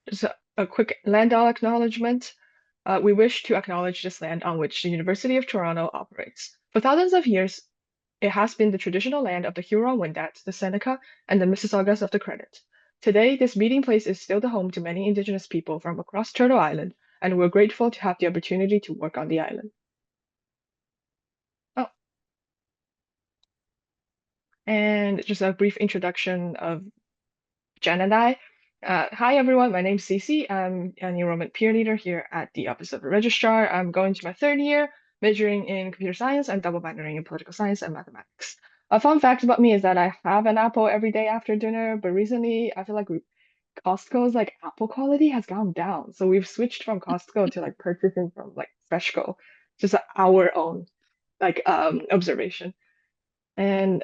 Just a quick land acknowledgement. We wish to acknowledge this land on which the University of Toronto operates. For thousands of years, it has been the traditional land of the Huron-Wendat, the Seneca, and the Mississaugas of the Credit. Today, this meeting place is still the home to many Indigenous people from across Turtle Island, and we're grateful to have the opportunity to work on the island. Oh, and just a brief introduction of Jen and I. Hi everyone, my name's Cece. I'm an enrollment peer leader here at the Office of the Registrar. I'm going to my third year, majoring in computer science and double minoring in political science and mathematics. A fun fact about me is that I have an apple every day after dinner, but recently I feel like Costco's like apple quality has gone down. So we've switched from Costco to like purchasing from like Freshco, just our own like observation. And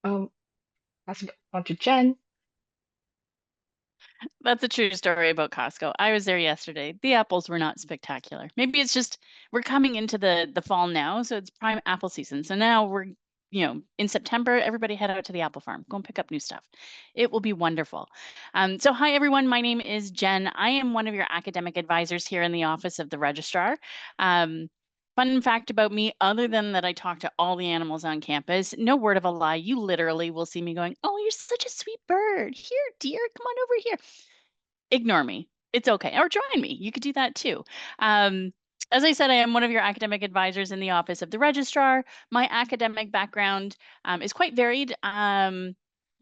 pass it on to Jen. That's a true story about Costco. I was there yesterday. The apples were not spectacular. Maybe it's just we're coming into the fall now, so it's prime apple season. So now we're, in September, everybody head out to the apple farm. Go and pick up new stuff. It will be wonderful. So hi everyone, my name is Jen. I am one of your academic advisors here in the Office of the Registrar. Fun fact about me, other than that I talk to all the animals on campus, no word of a lie, you literally will see me going, "Oh, you're such a sweet bird. Here, dear, come on over here." Ignore me. It's okay. Or join me. You could do that too. As I said, I am one of your academic advisors in the Office of the Registrar. My academic background is quite varied.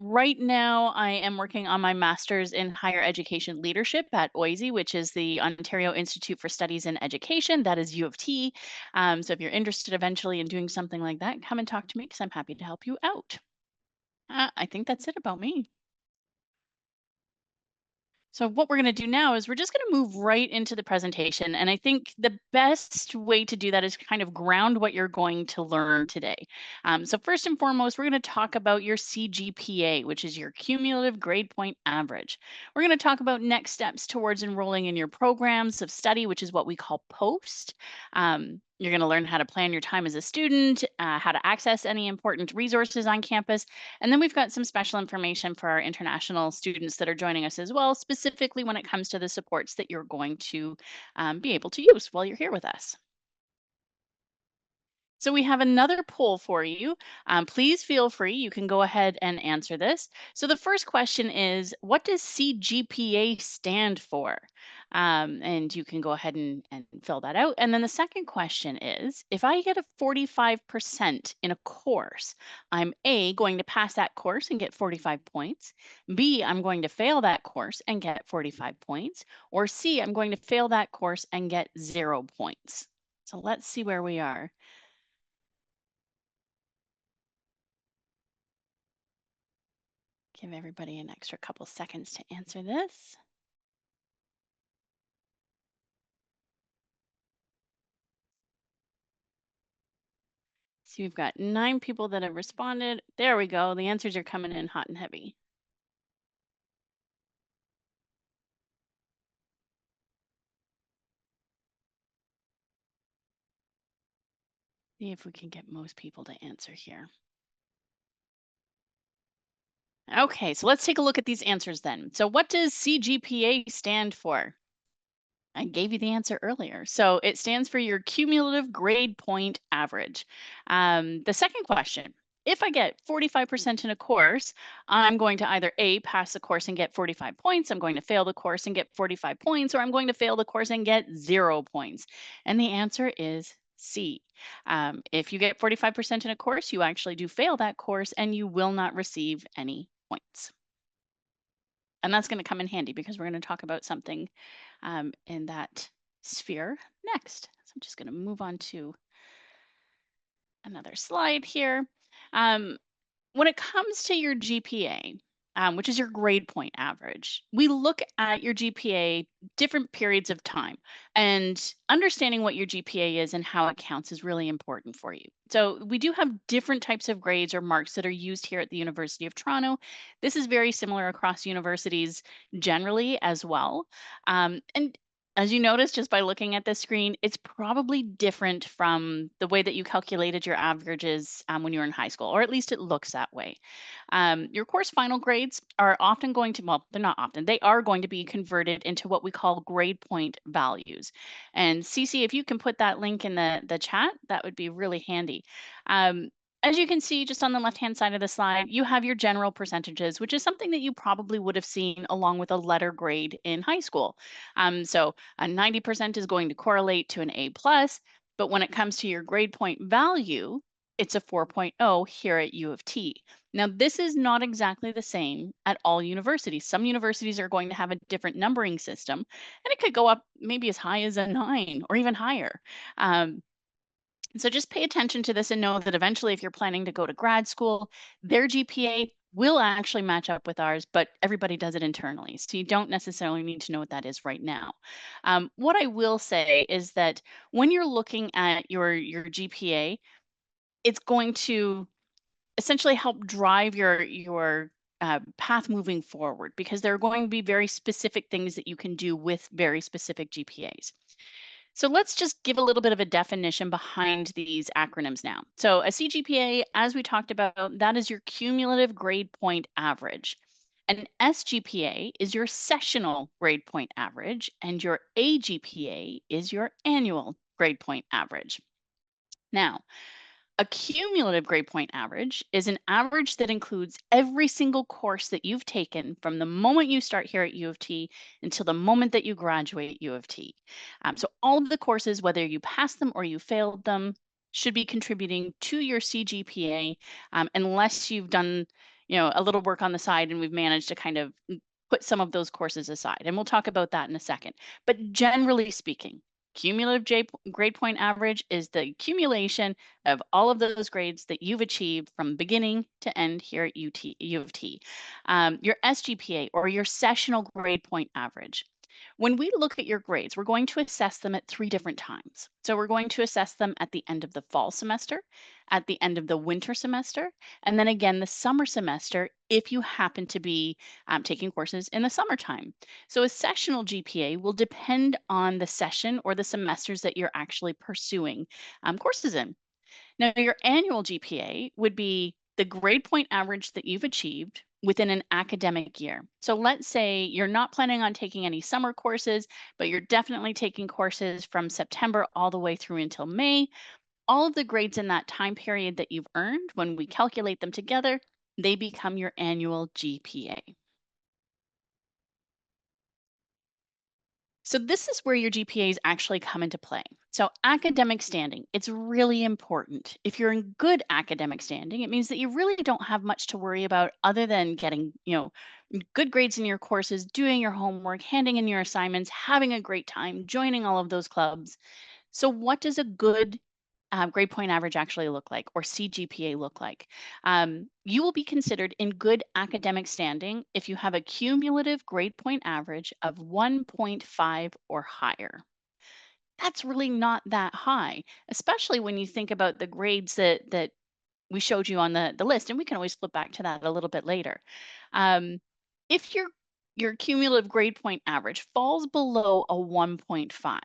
Right now, I am working on my master's in higher education leadership at OISE, which is the Ontario Institute for Studies in Education. That is UofT. So if you're interested eventually in doing something like that, come and talk to me because I'm happy to help you out. I think that's it about me. So what we're going to do now is we're just going to move right into the presentation. And I think the best way to do that is kind of ground what you're going to learn today. So first and foremost, we're going to talk about your CGPA, which is your cumulative grade point average. We're going to talk about next steps towards enrolling in your programs of study, which is what we call POST. You're going to learn how to plan your time as a student, how to access any important resources on campus. And then we've got some special information for our international students that are joining us as well, specifically when it comes to the supports that you're going to be able to use while you're here with us. So we have another poll for you. Please feel free. You can go ahead and answer this. So the first question is, what does CGPA stand for? And you can go ahead and fill that out. And then the second question is, if I get a 45% in a course, I'm A, going to pass that course and get 45 points. B, I'm going to fail that course and get 45 points. Or C, I'm going to fail that course and get 0 points. So let's see where we are. Give everybody an extra couple seconds to answer this. So we've got 9 people that have responded. There we go. The answers are coming in hot and heavy. See if we can get most people to answer here. Okay, so let's take a look at these answers then. So what does CGPA stand for? I gave you the answer earlier. So it stands for your cumulative grade point average. The second question, if I get 45% in a course, I'm going to either A, pass the course and get 45 points, I'm going to fail the course and get 45 points, or I'm going to fail the course and get 0 points. And the answer is C. If you get 45% in a course, you actually do fail that course and you will not receive any points. And that's going to come in handy because we're going to talk about something in that sphere next. So I'm just going to move on to another slide here. When it comes to your GPA, which is your grade point average, we look at your GPA different periods of time, and understanding what your GPA is and how it counts is really important for you. So we do have different types of grades or marks that are used here at the University of Toronto. This is very similar across universities generally as well. And as you notice just by looking at this screen, it's probably different from the way that you calculated your averages when you were in high school, or at least it looks that way. Your course final grades are often going to, well, they're not often, they are going to be converted into what we call grade point values. And Cece, if you can put that link in the chat, that would be really handy. Um, as you can see, just on the left-hand side of the slide, you have your general percentages, which is something that you probably would have seen along with a letter grade in high school. So a 90% is going to correlate to an A plus, but when it comes to your grade point value, it's a 4.0 here at U of T. Now, this is not exactly the same at all universities. Some universities are going to have a different numbering system, and it could go up maybe as high as a 9 or even higher. Um, so just pay attention to this and know that eventually, if you're planning to go to grad school, their GPA will actually match up with ours, but everybody does it internally. So you don't necessarily need to know what that is right now. What I will say is that when you're looking at your GPA, it's going to essentially help drive your path moving forward, because there are going to be very specific things that you can do with very specific GPAs. So let's just give a little bit of a definition behind these acronyms now. So a CGPA, as we talked about, that is your cumulative grade point average. An SGPA is your sessional grade point average, and your AGPA is your annual grade point average. Now, a cumulative grade point average is an average that includes every single course that you've taken from the moment you start here at U of T until the moment that you graduate U of T. So all of the courses, whether you passed them or you failed them, should be contributing to your CGPA, unless you've done, a little work on the side and we've managed to kind of put some of those courses aside. And we'll talk about that in a second. But generally speaking, cumulative grade point average is the accumulation of all of those grades that you've achieved from beginning to end here at U of T. Your SGPA, or your sessional grade point average. When we look at your grades, we're going to assess them at 3 different times. So we're going to assess them at the end of the fall semester, at the end of the winter semester, and then again the summer semester if you happen to be taking courses in the summertime. So a sessional GPA will depend on the session or the semesters that you're actually pursuing courses in. Now, your annual GPA would be the grade point average that you've achieved within an academic year. So let's say you're not planning on taking any summer courses, but you're definitely taking courses from September all the way through until May. All of the grades in that time period that you've earned, when we calculate them together, they become your annual GPA. So this is where your GPAs actually come into play. So academic standing, it's really important. If you're in good academic standing, it means that you really don't have much to worry about other than getting, good grades in your courses, doing your homework, handing in your assignments, having a great time, joining all of those clubs. So what does a good grade point average actually look like, or CGPA look like? You will be considered in good academic standing if you have a cumulative grade point average of 1.5 or higher. That's really not that high, especially when you think about the grades that we showed you on the list, and we can always flip back to that a little bit later. If your cumulative grade point average falls below a 1.5,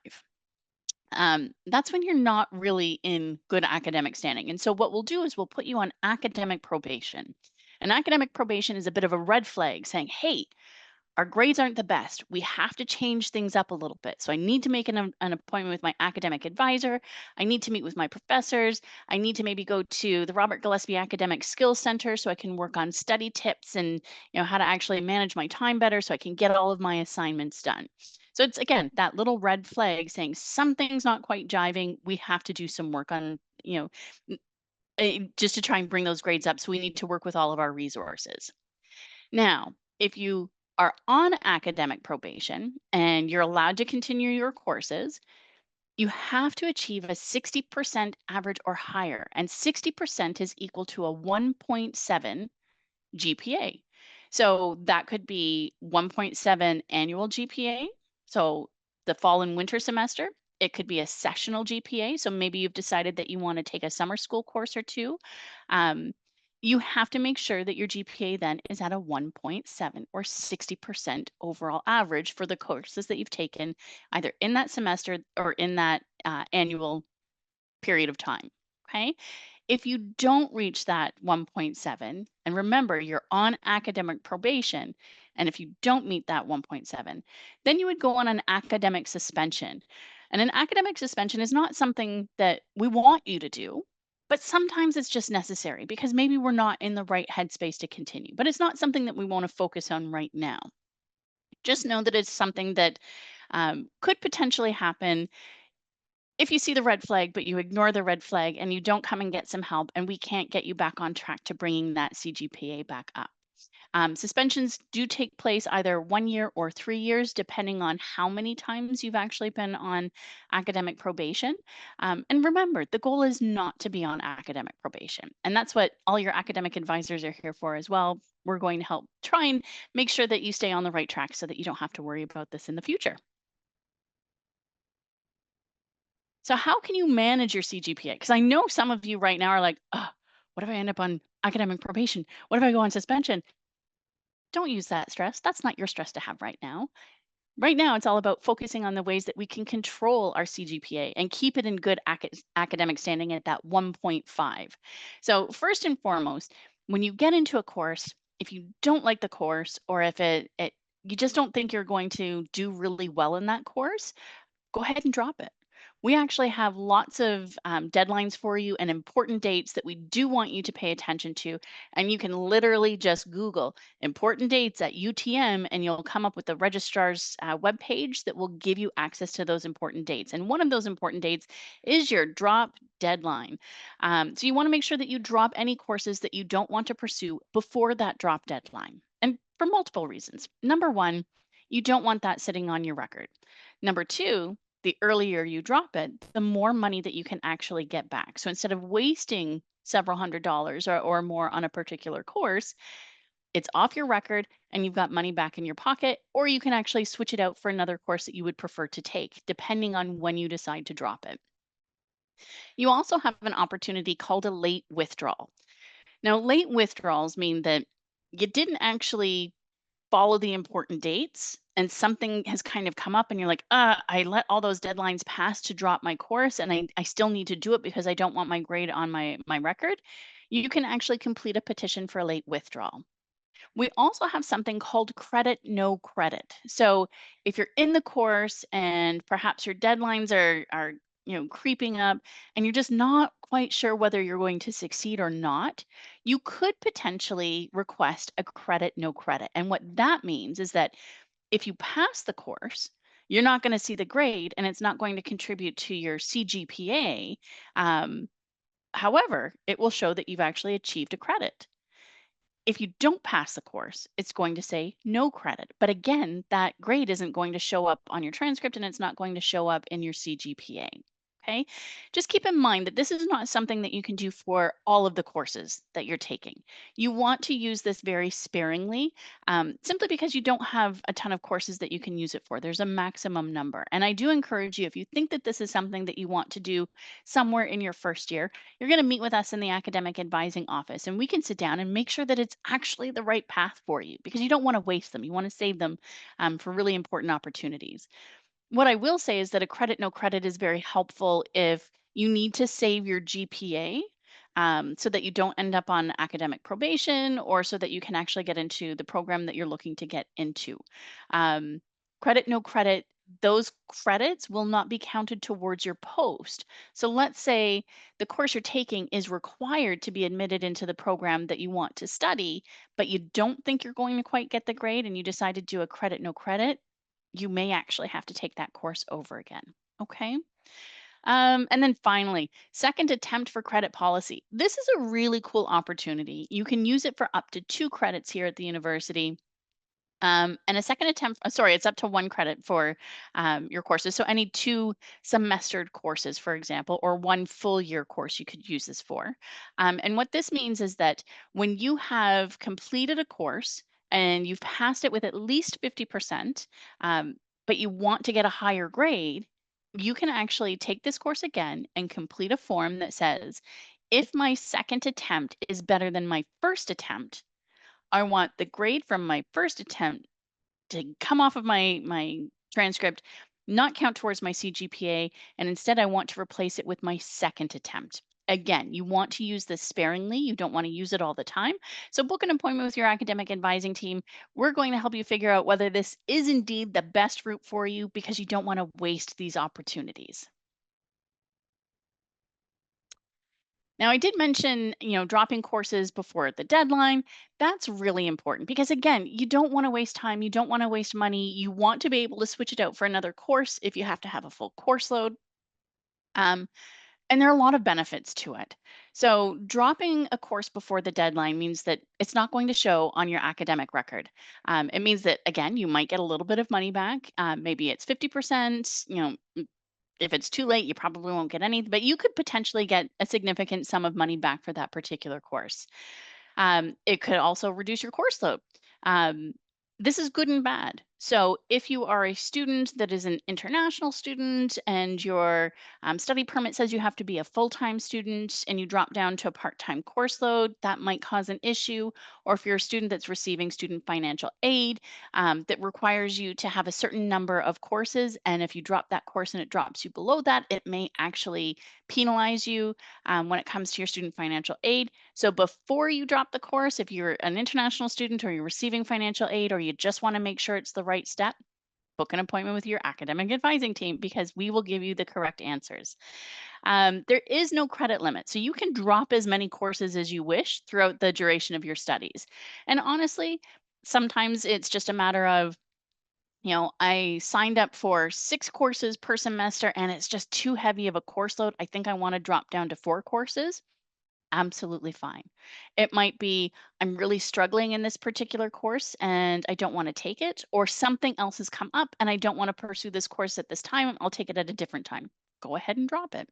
that's when you're not really in good academic standing. And so what we'll do is we'll put you on academic probation. And academic probation is a bit of a red flag saying, hey, our grades aren't the best. We have to change things up a little bit. So I need to make an appointment with my academic advisor. I need to meet with my professors. I need to maybe go to the Robert Gillespie Academic Skills Center so I can work on study tips and how to actually manage my time better so I can get all of my assignments done. So it's, again, that little red flag saying something's not quite jiving. We have to do some work on, just to try and bring those grades up. So we need to work with all of our resources. Now, if you are on academic probation and you're allowed to continue your courses, you have to achieve a 60% average or higher, and 60% is equal to a 1.7 GPA. So that could be 1.7 annual GPA. So the fall and winter semester, it could be a sessional GPA. So maybe you've decided that you want to take a summer school course or two. You have to make sure that your GPA then is at a 1.7 or 60% overall average for the courses that you've taken either in that semester or in that annual period of time. Okay. If you don't reach that 1.7, and remember you're on academic probation, and if you don't meet that 1.7, then you would go on an academic suspension. And an academic suspension is not something that we want you to do, but sometimes it's just necessary because maybe we're not in the right headspace to continue. But it's not something that we want to focus on right now. Just know that it's something that could potentially happen if you see the red flag, but you ignore the red flag and you don't come and get some help, and we can't get you back on track to bringing that CGPA back up. Suspensions do take place either 1 year or 3 years, depending on how many times you've actually been on academic probation. And remember, the goal is not to be on academic probation. And that's what all your academic advisors are here for as well. We're going to help try and make sure that you stay on the right track so that you don't have to worry about this in the future. So how can you manage your CGPA? Because I know some of you right now are like, oh, what if I end up on academic probation? What if I go on suspension? Don't use that stress. That's not your stress to have right now. Right now, it's all about focusing on the ways that we can control our CGPA and keep it in good academic standing at that 1.5. So, first and foremost, when you get into a course, if you don't like the course or if you just don't think you're going to do really well in that course, go ahead and drop it. We actually have lots of deadlines for you and important dates that we do want you to pay attention to. And you can literally just Google important dates at UTM and you'll come up with the registrar's webpage that will give you access to those important dates. And one of those important dates is your drop deadline. So you want to make sure that you drop any courses that you don't want to pursue before that drop deadline. And for multiple reasons. Number one, you don't want that sitting on your record. Number two, the earlier you drop it, the more money that you can actually get back. So instead of wasting several $100s or more on a particular course, it's off your record and you've got money back in your pocket, or you can actually switch it out for another course that you would prefer to take, depending on when you decide to drop it. You also have an opportunity called a late withdrawal. Now, late withdrawals mean that you didn't actually follow the important dates and something has kind of come up and you're like, I let all those deadlines pass to drop my course and I still need to do it because I don't want my grade on my record, you can actually complete a petition for a late withdrawal. We also have something called credit no credit. So if you're in the course and perhaps your deadlines are creeping up and you're just not quite sure whether you're going to succeed or not, you could potentially request a credit no credit. And what that means is that if you pass the course, you're not going to see the grade and it's not going to contribute to your CGPA. Um, However, it will show that you've actually achieved a credit. If you don't pass the course, it's going to say no credit. But again, that grade isn't going to show up on your transcript and it's not going to show up in your CGPA. Okay. Just keep in mind that this is not something that you can do for all of the courses that you're taking. You want to use this very sparingly, simply because you don't have a ton of courses that you can use it for. There's a maximum number. And I do encourage you, if you think that this is something that you want to do somewhere in your first year, you're going to meet with us in the academic advising office and we can sit down and make sure that it's actually the right path for you because you don't want to waste them. You want to save them for really important opportunities. What I will say is that a credit no credit is very helpful if you need to save your GPA, so that you don't end up on academic probation or so that you can actually get into the program that you're looking to get into. Um, Credit no credit, those credits will not be counted towards your post. So let's say the course you're taking is required to be admitted into the program that you want to study, but you don't think you're going to quite get the grade and you decide to do a credit no credit, you may actually have to take that course over again. Okay. And then finally, second attempt for credit policy. This is a really cool opportunity. You can use it for up to 2 credits here at the university. And a second attempt, sorry, it's up to 1 credit for your courses. So any 2 semestered courses, for example, or 1 full year course you could use this for. And what this means is that when you have completed a course and you've passed it with at least 50%, but you want to get a higher grade, you can actually take this course again and complete a form that says, If my second attempt is better than my first attempt, I want the grade from my first attempt to come off of my transcript, not count towards my CGPA, and instead I want to replace it with my second attempt. Again, you want to use this sparingly. You don't want to use it all the time. So book an appointment with your academic advising team. We're going to help you figure out whether this is indeed the best route for you because you don't want to waste these opportunities. Now, I did mention, dropping courses before the deadline. That's really important because, again, you don't want to waste time. You don't want to waste money. You want to be able to switch it out for another course if you have to have a full course load. Um, and there are a lot of benefits to it. So, dropping a course before the deadline means that it's not going to show on your academic record. It means that, again, you might get a little bit of money back. Maybe it's 50%, if it's too late, you probably won't get any, but you could potentially get a significant sum of money back for that particular course. It could also reduce your course load. Um, this is good and bad. So, if you are a student that is an international student and your study permit says you have to be a full time student and you drop down to a part time course load, that might cause an issue. Or if you're a student that's receiving student financial aid that requires you to have a certain number of courses, and if you drop that course and it drops you below that, it may actually penalize you when it comes to your student financial aid. So before you drop the course, if you're an international student or you're receiving financial aid or you just want to make sure it's the right step, book an appointment with your academic advising team because we will give you the correct answers. There is no credit limit, so you can drop as many courses as you wish throughout the duration of your studies. And honestly, sometimes it's just a matter of, I signed up for 6 courses per semester and it's just too heavy of a course load. I think I want to drop down to 4 courses. Absolutely fine. It might be I'm really struggling in this particular course and I don't want to take it, or something else has come up and I don't want to pursue this course at this time. I'll take it at a different time. Go ahead and drop it.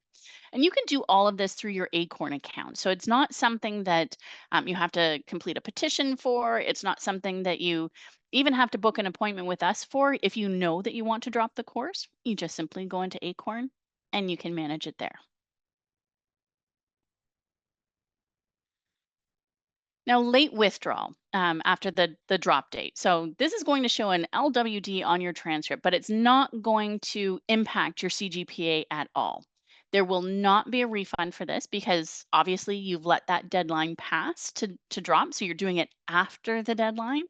And you can do all of this through your Acorn account. So it's not something that you have to complete a petition for. It's not something that you even have to book an appointment with us for. If you know that you want to drop the course, you just simply go into Acorn and you can manage it there. Now, late withdrawal after the drop date. So this is going to show an LWD on your transcript, but it's not going to impact your CGPA at all. There will not be a refund for this because obviously you've let that deadline pass to drop. So you're doing it after the deadline.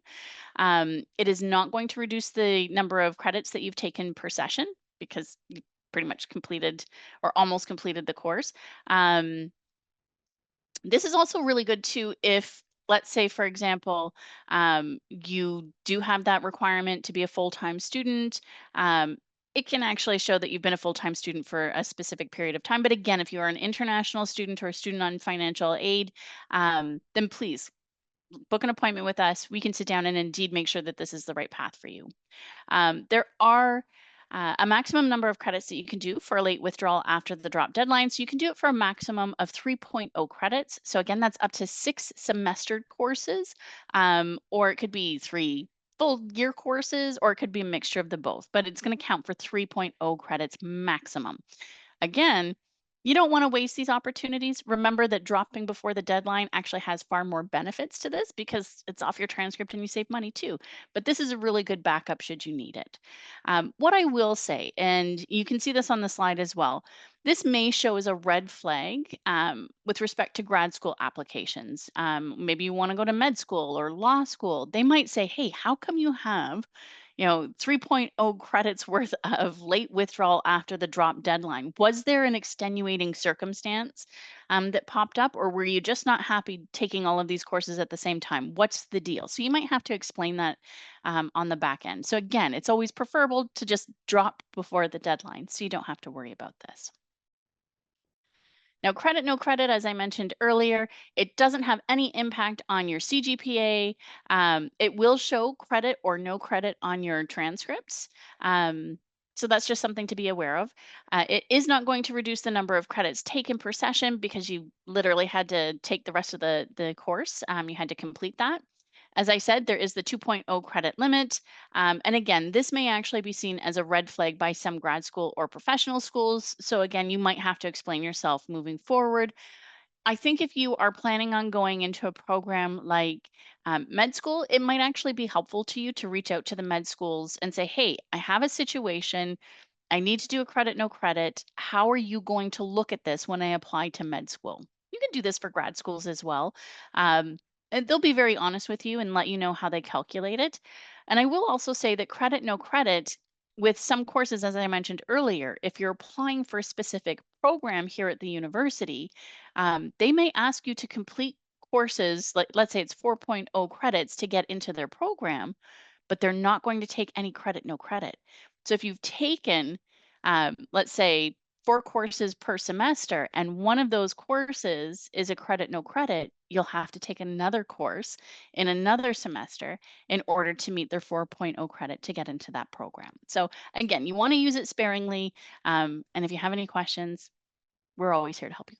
It is not going to reduce the number of credits that you've taken per session because you pretty much completed or almost completed the course. This is also really good too if, let's say, for example, you do have that requirement to be a full-time student. It can actually show that you've been a full-time student for a specific period of time. But again, if you are an international student or a student on financial aid, then please book an appointment with us. We can sit down and indeed make sure that this is the right path for you. There are a maximum number of credits that you can do for a late withdrawal after the drop deadline. So you can do it for a maximum of 3.0 credits. So again, that's up to 6 semestered courses, or it could be 3 full year courses, or it could be a mixture of the both, but it's going to count for 3.0 credits maximum. Again, you don't want to waste these opportunities. Remember that dropping before the deadline actually has far more benefits to this because it's off your transcript and you save money too. But this is a really good backup should you need it. What I will say, and you can see this on the slide as well, this may show as a red flag with respect to grad school applications. Maybe you want to go to med school or law school. They might say, hey, how come you have 3.0 credits worth of late withdrawal after the drop deadline? Was there an extenuating circumstance that popped up, or were you just not happy taking all of these courses at the same time? What's the deal? So you might have to explain that on the back end. So again, it's always preferable to just drop before the deadline so you don't have to worry about this. Now, credit, no credit, as I mentioned earlier, it doesn't have any impact on your CGPA. It will show credit or no credit on your transcripts. So that's just something to be aware of. It is not going to reduce the number of credits taken per session because you literally had to take the rest of the course. You had to complete that. As I said, there is the 2.0 credit limit. And again, this may actually be seen as a red flag by some grad school or professional schools. So again, you might have to explain yourself moving forward. I think if you are planning on going into a program like med school, it might actually be helpful to you to reach out to the med schools and say, hey, I have a situation. I need to do a credit, no credit. How are you going to look at this when I apply to med school? You can do this for grad schools as well. Um, and they'll be very honest with you and let you know how they calculate it. And I will also say that credit, no credit, with some courses, as I mentioned earlier, if you're applying for a specific program here at the university, they may ask you to complete courses, like let's say it's 4.0 credits to get into their program, but they're not going to take any credit, no credit. So if you've taken, let's say, 4 courses per semester, and one of those courses is a credit, no credit, you'll have to take another course in another semester in order to meet their 4.0 credit to get into that program. So again, you want to use it sparingly. And if you have any questions, we're always here to help you.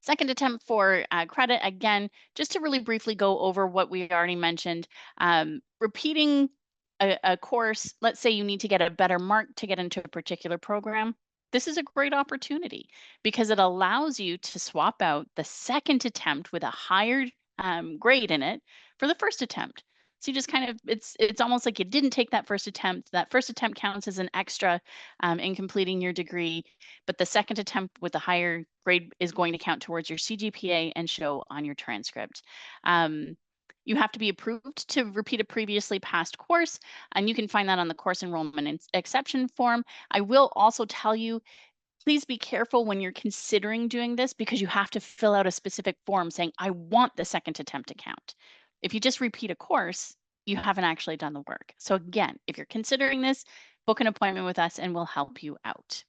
Second attempt for credit, again, just to really briefly go over what we already mentioned, repeating a course, let's say you need to get a better mark to get into a particular program. This is a great opportunity because it allows you to swap out the second attempt with a higher grade in it for the first attempt. So you just kind of, it's almost like you didn't take that first attempt. That first attempt counts as an extra in completing your degree, but the second attempt with the higher grade is going to count towards your CGPA and show on your transcript. You have to be approved to repeat a previously passed course, and you can find that on the course enrollment exception form. I will also tell you, please be careful when you're considering doing this because you have to fill out a specific form saying, I want the second attempt to count. If you just repeat a course, you haven't actually done the work. So again, if you're considering this, book an appointment with us and we'll help you out.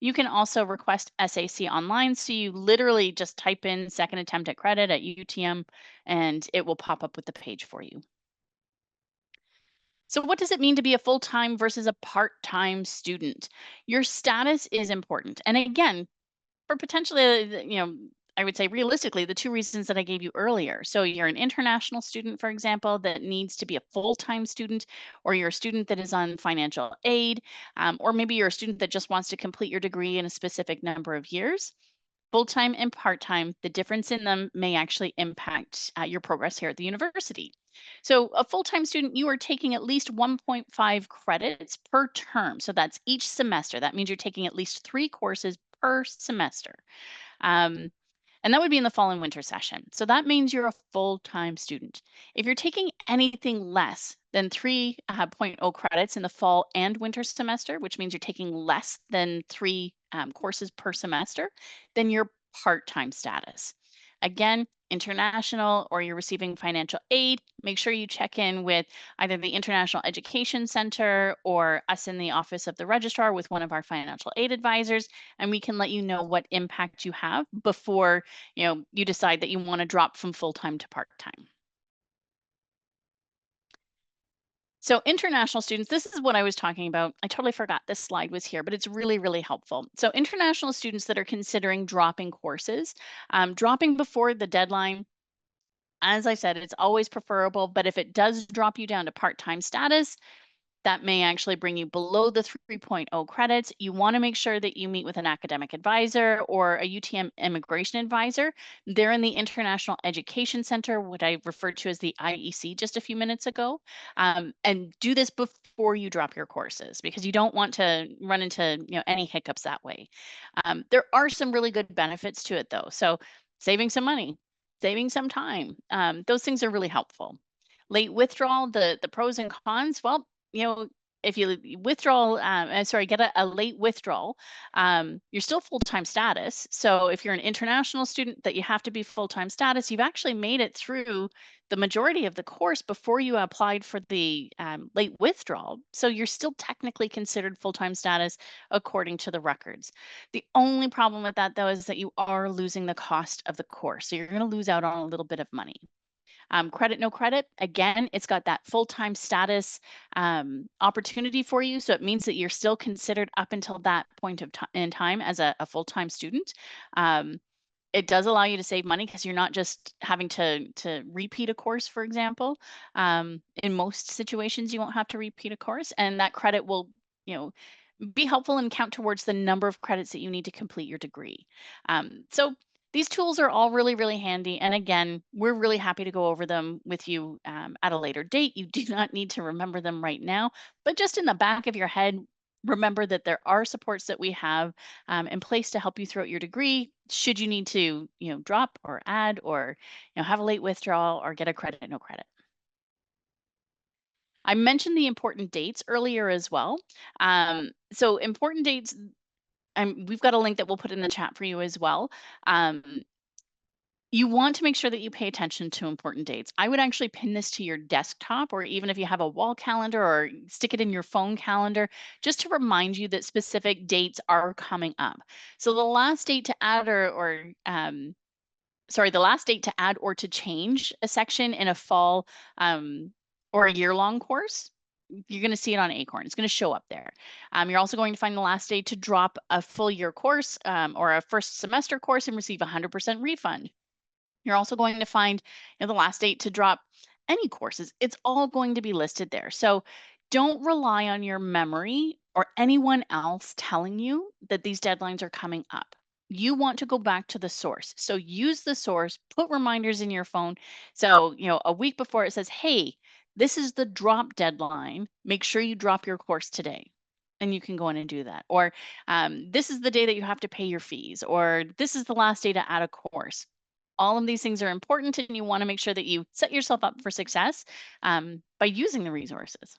You can also request SAC online. So you literally just type in second attempt at credit at UTM and it will pop up with the page for you. So what does it mean to be a full-time versus a part-time student? Your status is important. And again, for potentially, I would say realistically, the 2 reasons that I gave you earlier. So you're an international student, for example, that needs to be a full-time student, or you're a student that is on financial aid, or maybe you're a student that just wants to complete your degree in a specific number of years. Full-time and part-time, the difference in them may actually impact your progress here at the university. So a full-time student, you are taking at least 1.5 credits per term. So that's each semester. That means you're taking at least 3 courses per semester. Um, and that would be in the fall and winter session. So that means you're a full-time student. If you're taking anything less than 3.0 credits in the fall and winter semester, which means you're taking less than 3 courses per semester, then you're part-time status. Again, international or you're receiving financial aid, make sure you check in with either the International Education Center or us in the Office of the Registrar with one of our financial aid advisors, and we can let you know what impact you have before you decide that you want to drop from full-time to part-time. So international students, this is what I was talking about. I totally forgot this slide was here, but it's really, really helpful. So international students that are considering dropping courses, dropping before the deadline, as I said, it's always preferable, but if it does drop you down to part-time status, that may actually bring you below the 3.0 credits. You want to make sure that you meet with an academic advisor or a UTM immigration advisor. They're in the International Education Center, what I referred to as the IEC just a few minutes ago. And do this before you drop your courses because you don't want to run into any hiccups that way. There are some really good benefits to it though. So saving some money, saving some time, those things are really helpful. Late withdrawal, the pros and cons, well, if you withdraw, get a late withdrawal, you're still full-time status. So if you're an international student that you have to be full-time status, you've actually made it through the majority of the course before you applied for the late withdrawal. So you're still technically considered full-time status according to the records. The only problem with that, though, is that you are losing the cost of the course. So you're going to lose out on a little bit of money. Credit, no credit, again, it's got that full-time status opportunity for you. So it means that you're still considered up until that point of in time as a full-time student. It does allow you to save money because you're not just having to repeat a course, for example. In most situations, you won't have to repeat a course, and that credit will, be helpful and count towards the number of credits that you need to complete your degree. So these tools are all really, really handy. And again, we're really happy to go over them with you at a later date. You do not need to remember them right now, but just in the back of your head, remember that there are supports that we have in place to help you throughout your degree. Should you need to, drop or add or, have a late withdrawal or get a credit, no credit. I mentioned the important dates earlier as well. So important dates, we've got a link that we'll put in the chat for you as well. You want to make sure that you pay attention to important dates. I would actually pin this to your desktop, or even if you have a wall calendar, or stick it in your phone calendar, just to remind you that specific dates are coming up. So the last date to add the last date to add or to change a section in a fall or a year-long course, you're going to see it on Acorn. It's going to show up there. You're also going to find the last day to drop a full year course or a first semester course and receive 100% refund. You're also going to find the last date to drop any courses. It's all going to be listed there. So don't rely on your memory or anyone else telling you that these deadlines are coming up. You want to go back to the source. So use the source, put reminders in your phone. So, a week before it says, hey, this is the drop deadline. Make sure you drop your course today. And you can go in and do that. Or this is the day that you have to pay your fees, or this is the last day to add a course. All of these things are important, and you want to make sure that you set yourself up for success by using the resources.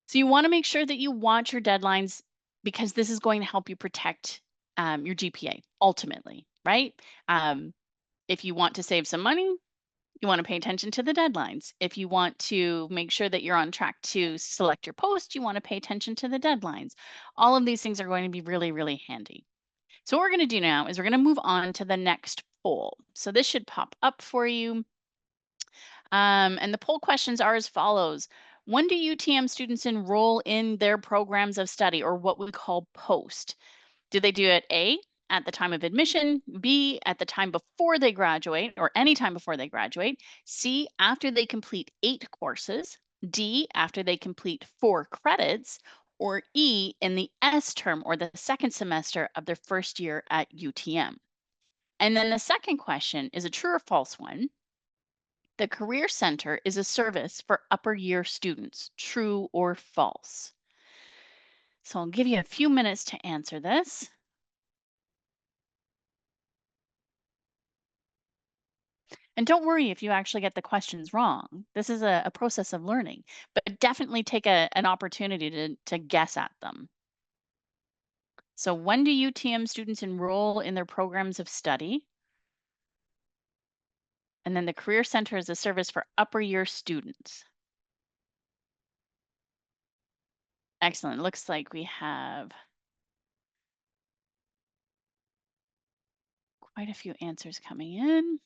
So you want to make sure that you watch your deadlines, because this is going to help you protect your GPA ultimately, right? If you want to save some money, you want to pay attention to the deadlines. If you want to make sure that you're on track to select your post, you want to pay attention to the deadlines. All of these things are going to be really, really handy. So what we're going to do now is we're going to move on to the next poll. So this should pop up for you. And the poll questions are as follows. When do UTM students enroll in their programs of study, or what we call post? Do they do it A, at the time of admission, B, at the time before they graduate, or any time before they graduate, C, after they complete 8 courses, D, after they complete 4 credits, or E, in the S term or the second semester of their first year at UTM? And then the second question is a true or false one. The Career Center is a service for upper year students, true or false? So I'll give you a few minutes to answer this. And don't worry if you actually get the questions wrong. This is a process of learning, but definitely take an opportunity to guess at them. So when do UTM students enroll in their programs of study? And then the Career Center is a service for upper year students. Excellent. Looks like we have quite a few answers coming in.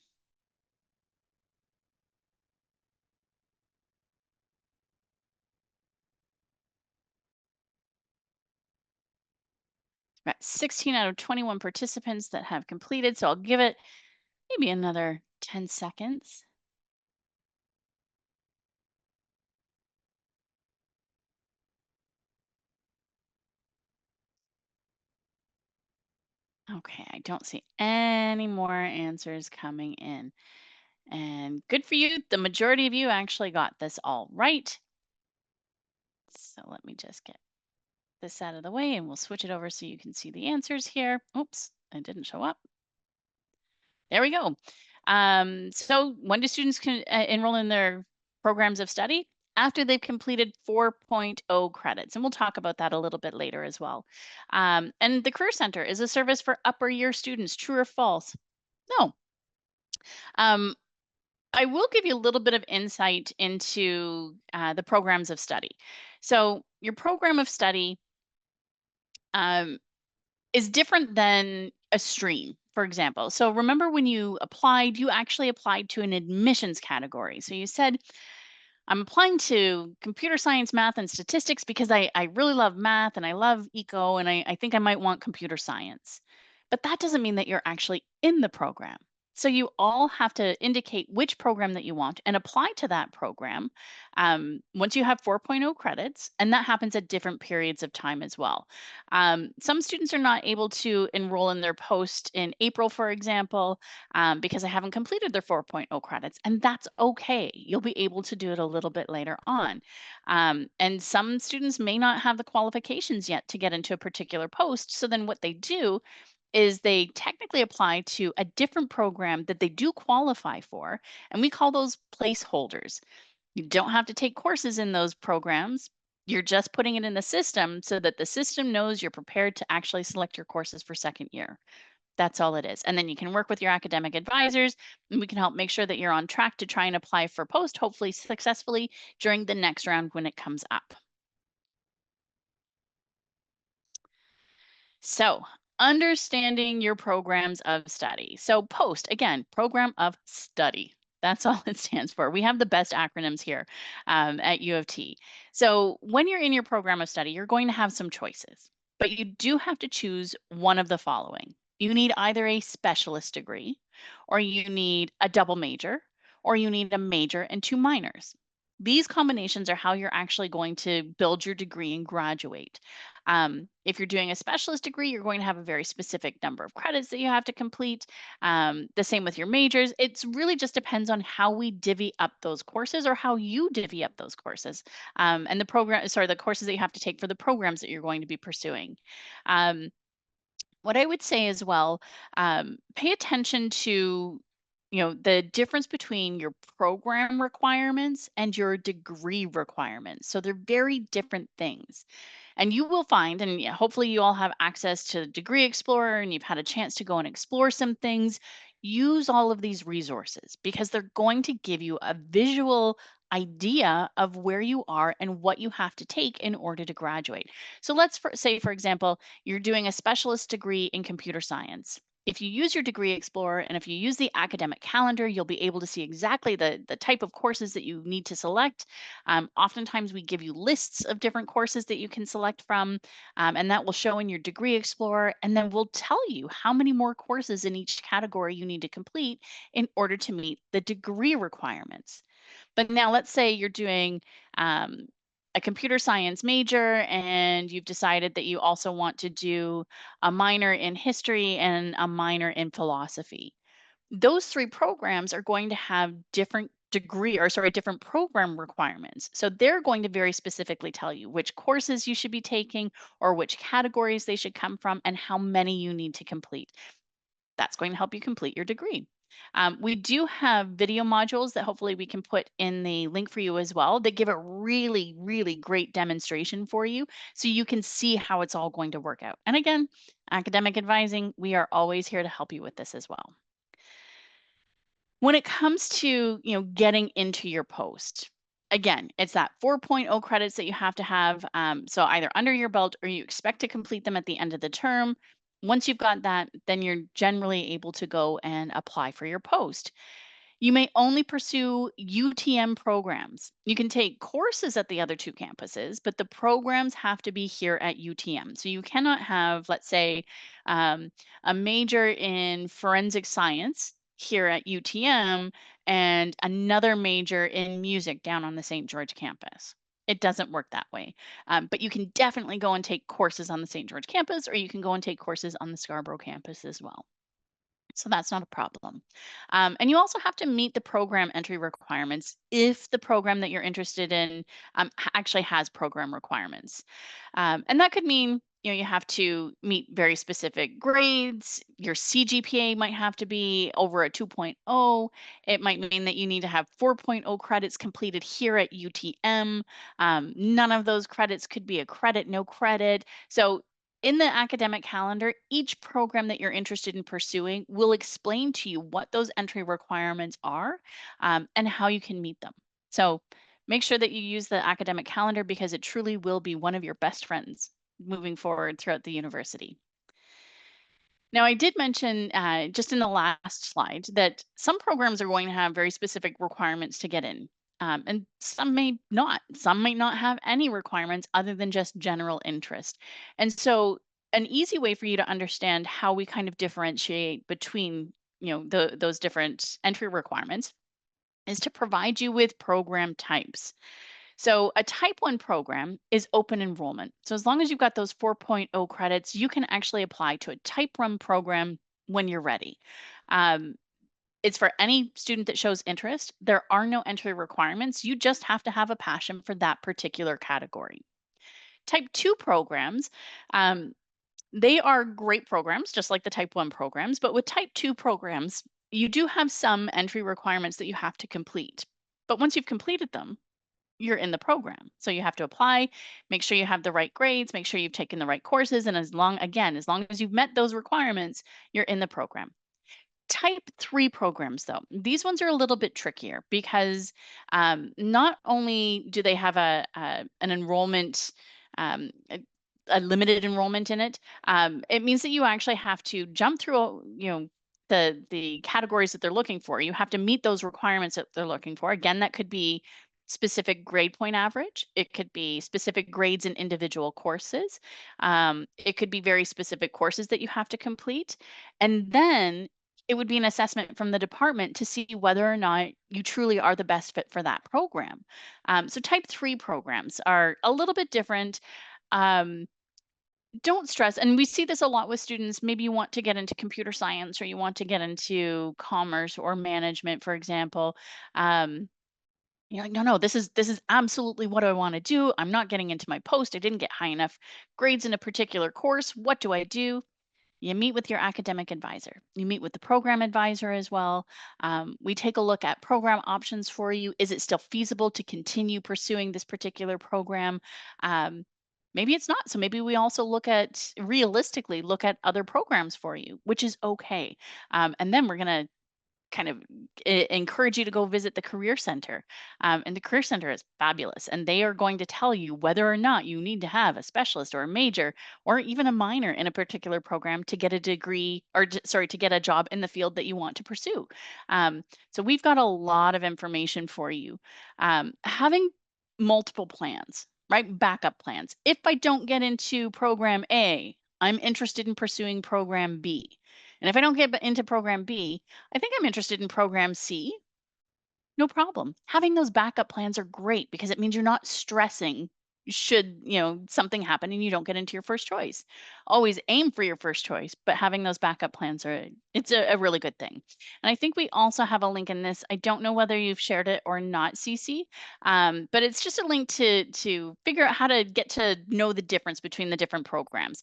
Got 16 out of 21 participants that have completed, so I'll give it maybe another 10 seconds. Okay, I don't see any more answers coming in. And good for you. The majority of you actually got this all right. So let me just get this out of the way and we'll switch it over so you can see the answers here. Oops, it didn't show up. There we go. So when do students enroll in their programs of study? After they've completed 4.0 credits. And we'll talk about that a little bit later as well. And the Career Center is a service for upper year students, true or false? No. I will give you a little bit of insight into the programs of study. So your program of study is different than a stream, for example. So remember when you applied, you actually applied to an admissions category. So you said, I'm applying to computer science, math, and statistics because I really love math and I love eco and I think I might want computer science. But that doesn't mean that you're actually in the program. So you all have to indicate which program that you want and apply to that program once you have 4.0 credits, and that happens at different periods of time as well. Some students are not able to enroll in their post in April, for example, because they haven't completed their 4.0 credits, and that's okay. You'll be able to do it a little bit later on. And some students may not have the qualifications yet to get into a particular post, so then what they do is they technically apply to a different program that they do qualify for, and we call those placeholders. You don't have to take courses in those programs. You're just putting it in the system so that the system knows you're prepared to actually select your courses for second year. That's all it is. And then you can work with your academic advisors, and we can help make sure that you're on track to try and apply for post, hopefully successfully during the next round when it comes up. So, understanding your programs of study. So, POST, again, program of study. That's all it stands for. We have the best acronyms here at U of T. So, when you're in your program of study, you're going to have some choices, but you do have to choose one of the following. You need either a specialist degree, or you need a double major, or you need a major and two minors. These combinations are how you're actually going to build your degree and graduate. If you're doing a specialist degree, you're going to have a very specific number of credits that you have to complete. The same with your majors. It's really just depends on how we divvy up those courses or how you divvy up those courses and the courses that you have to take for the programs that you're going to be pursuing. Um, what I would say as well, pay attention to the difference between your program requirements and your degree requirements. So they're very different things. And you will find, and yeah, hopefully you all have access to Degree Explorer and you've had a chance to go and explore some things. Use all of these resources because they're going to give you a visual idea of where you are and what you have to take in order to graduate. So let's say, for example, you're doing a specialist degree in computer science. If you use your Degree Explorer and if you use the academic calendar, you'll be able to see exactly the type of courses that you need to select. Oftentimes, we give you lists of different courses that you can select from, and that will show in your Degree Explorer. And then we'll tell you how many more courses in each category you need to complete in order to meet the degree requirements. But now let's say you're doing a computer science major and you've decided that you also want to do a minor in history and a minor in philosophy. Those three programs are going to have different program requirements. So they're going to very specifically tell you which courses you should be taking or which categories they should come from and how many you need to complete. That's going to help you complete your degree. We do have video modules that hopefully we can put in the link for you as well. They give a really, really great demonstration for you so you can see how it's all going to work out. And again, academic advising, we are always here to help you with this as well. When it comes to, getting into your post, again, it's that 4.0 credits that you have to have. So either under your belt or you expect to complete them at the end of the term. Once you've got that, then you're generally able to go and apply for your post. You may only pursue UTM programs. You can take courses at the other two campuses, but the programs have to be here at UTM. So you cannot have, let's say, um, a major in forensic science here at UTM and another major in music down on the St. George campus. It doesn't work that way. But you can definitely go and take courses on the St. George campus, or you can go and take courses on the Scarborough campus as well. So that's not a problem. And you also have to meet the program entry requirements if the program that you're interested in actually has program requirements. And that could mean you have to meet very specific grades. Your CGPA might have to be over a 2.0. It might mean that you need to have 4.0 credits completed here at UTM. None of those credits could be a credit, no credit. So in the academic calendar, each program that you're interested in pursuing will explain to you what those entry requirements are and how you can meet them. So make sure that you use the academic calendar because it truly will be one of your best friends moving forward throughout the university. Now, I did mention just in the last slide that some programs are going to have very specific requirements to get in. And some may not. Some might not have any requirements other than just general interest. And so, an easy way for you to understand how we kind of differentiate between those different entry requirements, is to provide you with program types. So a type 1 program is open enrollment. So as long as you've got those 4.0 credits, you can actually apply to a type 1 program when you're ready. It's for any student that shows interest. There are no entry requirements. You just have to have a passion for that particular category. Type 2 programs, um, they are great programs, just like the type 1 programs. But with type 2 programs, you do have some entry requirements that you have to complete. But once you've completed them, you're in the program. So you have to apply, make sure you have the right grades, make sure you've taken the right courses. And as long as you've met those requirements, you're in the program. Type 3 programs, though, these ones are a little bit trickier because not only do they have an enrollment, a limited enrollment in it, it means that you actually have to jump through, the categories that they're looking for. You have to meet those requirements that they're looking for. Again, that could be specific grade point average. It could be specific grades in individual courses. It could be very specific courses that you have to complete. And then it would be an assessment from the department to see whether or not you truly are the best fit for that program. So type 3 programs are a little bit different. Um, don't stress. And we see this a lot with students. Maybe you want to get into computer science or you want to get into commerce or management, for example. You're like, no, this is absolutely what I want to do. I'm not getting into my post. I didn't get high enough grades in a particular course. What do I do? You meet with your academic advisor. You meet with the program advisor as well. We take a look at program options for you. Is it still feasible to continue pursuing this particular program? Maybe it's not. So maybe we also realistically look at other programs for you, which is okay. And then we're going to kind of encourage you to go visit the Career Center. And the Career Center is fabulous. And they are going to tell you whether or not you need to have a specialist or a major or even a minor in a particular program to get a degree or, to get a job in the field that you want to pursue. So we've got a lot of information for you. Having multiple plans, right? Backup plans. If I don't get into program A, I'm interested in pursuing program B. And if I don't get into program B, I think I'm interested in program C. No problem. Having those backup plans are great because it means you're not stressing should, something happen and you don't get into your first choice. Always aim for your first choice, but having those backup plans it's a really good thing. And I think we also have a link in this. I don't know whether you've shared it or not, Cece, but it's just a link to figure out how to get to know the difference between the different programs.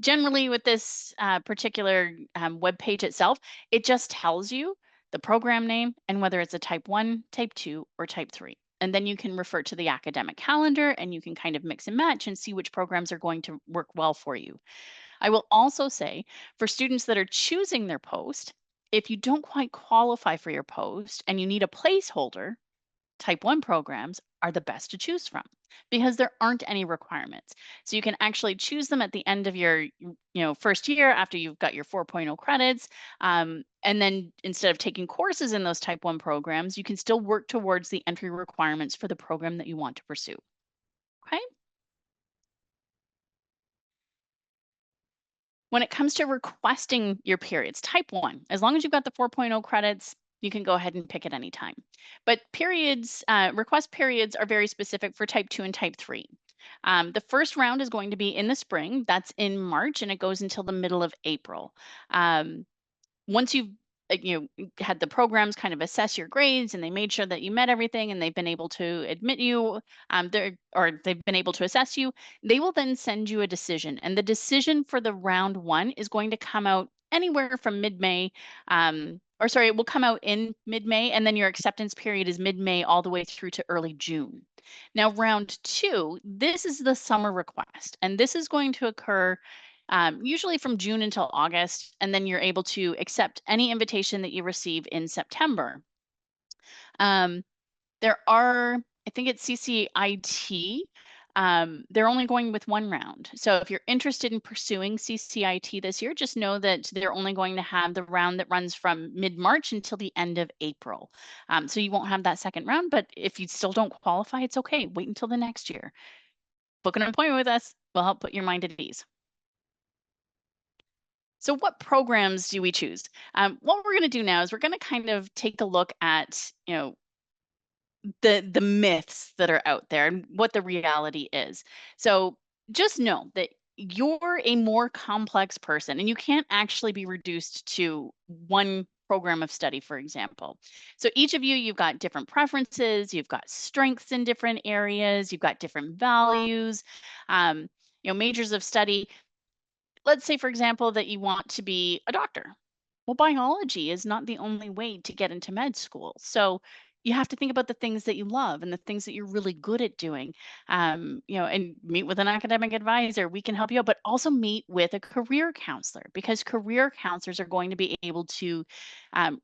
Generally with this particular web page itself, it just tells you the program name, and whether it's a type 1, type 2, or type 3. And then you can refer to the academic calendar and you can kind of mix and match and see which programs are going to work well for you. I will also say for students that are choosing their post, if you don't quite qualify for your post and you need a placeholder, type 1 programs are the best to choose from because there aren't any requirements. So you can actually choose them at the end of your first year after you've got your 4.0 credits. And then instead of taking courses in those type 1 programs, you can still work towards the entry requirements for the program that you want to pursue. Okay. When it comes to requesting your periods, type 1, as long as you've got the 4.0 credits, you can go ahead and pick at any time. But request periods are very specific for type 2 and type 3. The first round is going to be in the spring. That's in March, and it goes until the middle of April. Once you've had the programs kind of assess your grades and they made sure that you met everything and they've been able to admit you they've been able to assess you, they will then send you a decision, and the decision for the round 1 is going to come out anywhere from mid-May, it will come out in mid-May, and then your acceptance period is mid-May all the way through to early June. Now round 2, this is the summer request, and this is going to occur usually from June until August, and then you're able to accept any invitation that you receive in September. There are, I think it's CCIT, they're only going with one round. So if you're interested in pursuing CCIT this year, just know that they're only going to have the round that runs from mid-March until the end of April. So you won't have that second round, but if you still don't qualify, it's okay. Wait until the next year. Book an appointment with us. We'll help put your mind at ease. So what programs do we choose? What we're going to do now is we're going to kind of take a look at, the myths that are out there and what the reality is. So just know that you're a more complex person and you can't actually be reduced to one program of study, for example. So each of you, you've got different preferences, you've got strengths in different areas, you've got different values, um, majors of study. Let's say, for example, that you want to be a doctor. Well, biology is not the only way to get into med school. So you have to think about the things that you love and the things that you're really good at doing. And meet with an academic advisor. We can help you out, but also meet with a career counselor because career counselors are going to be able to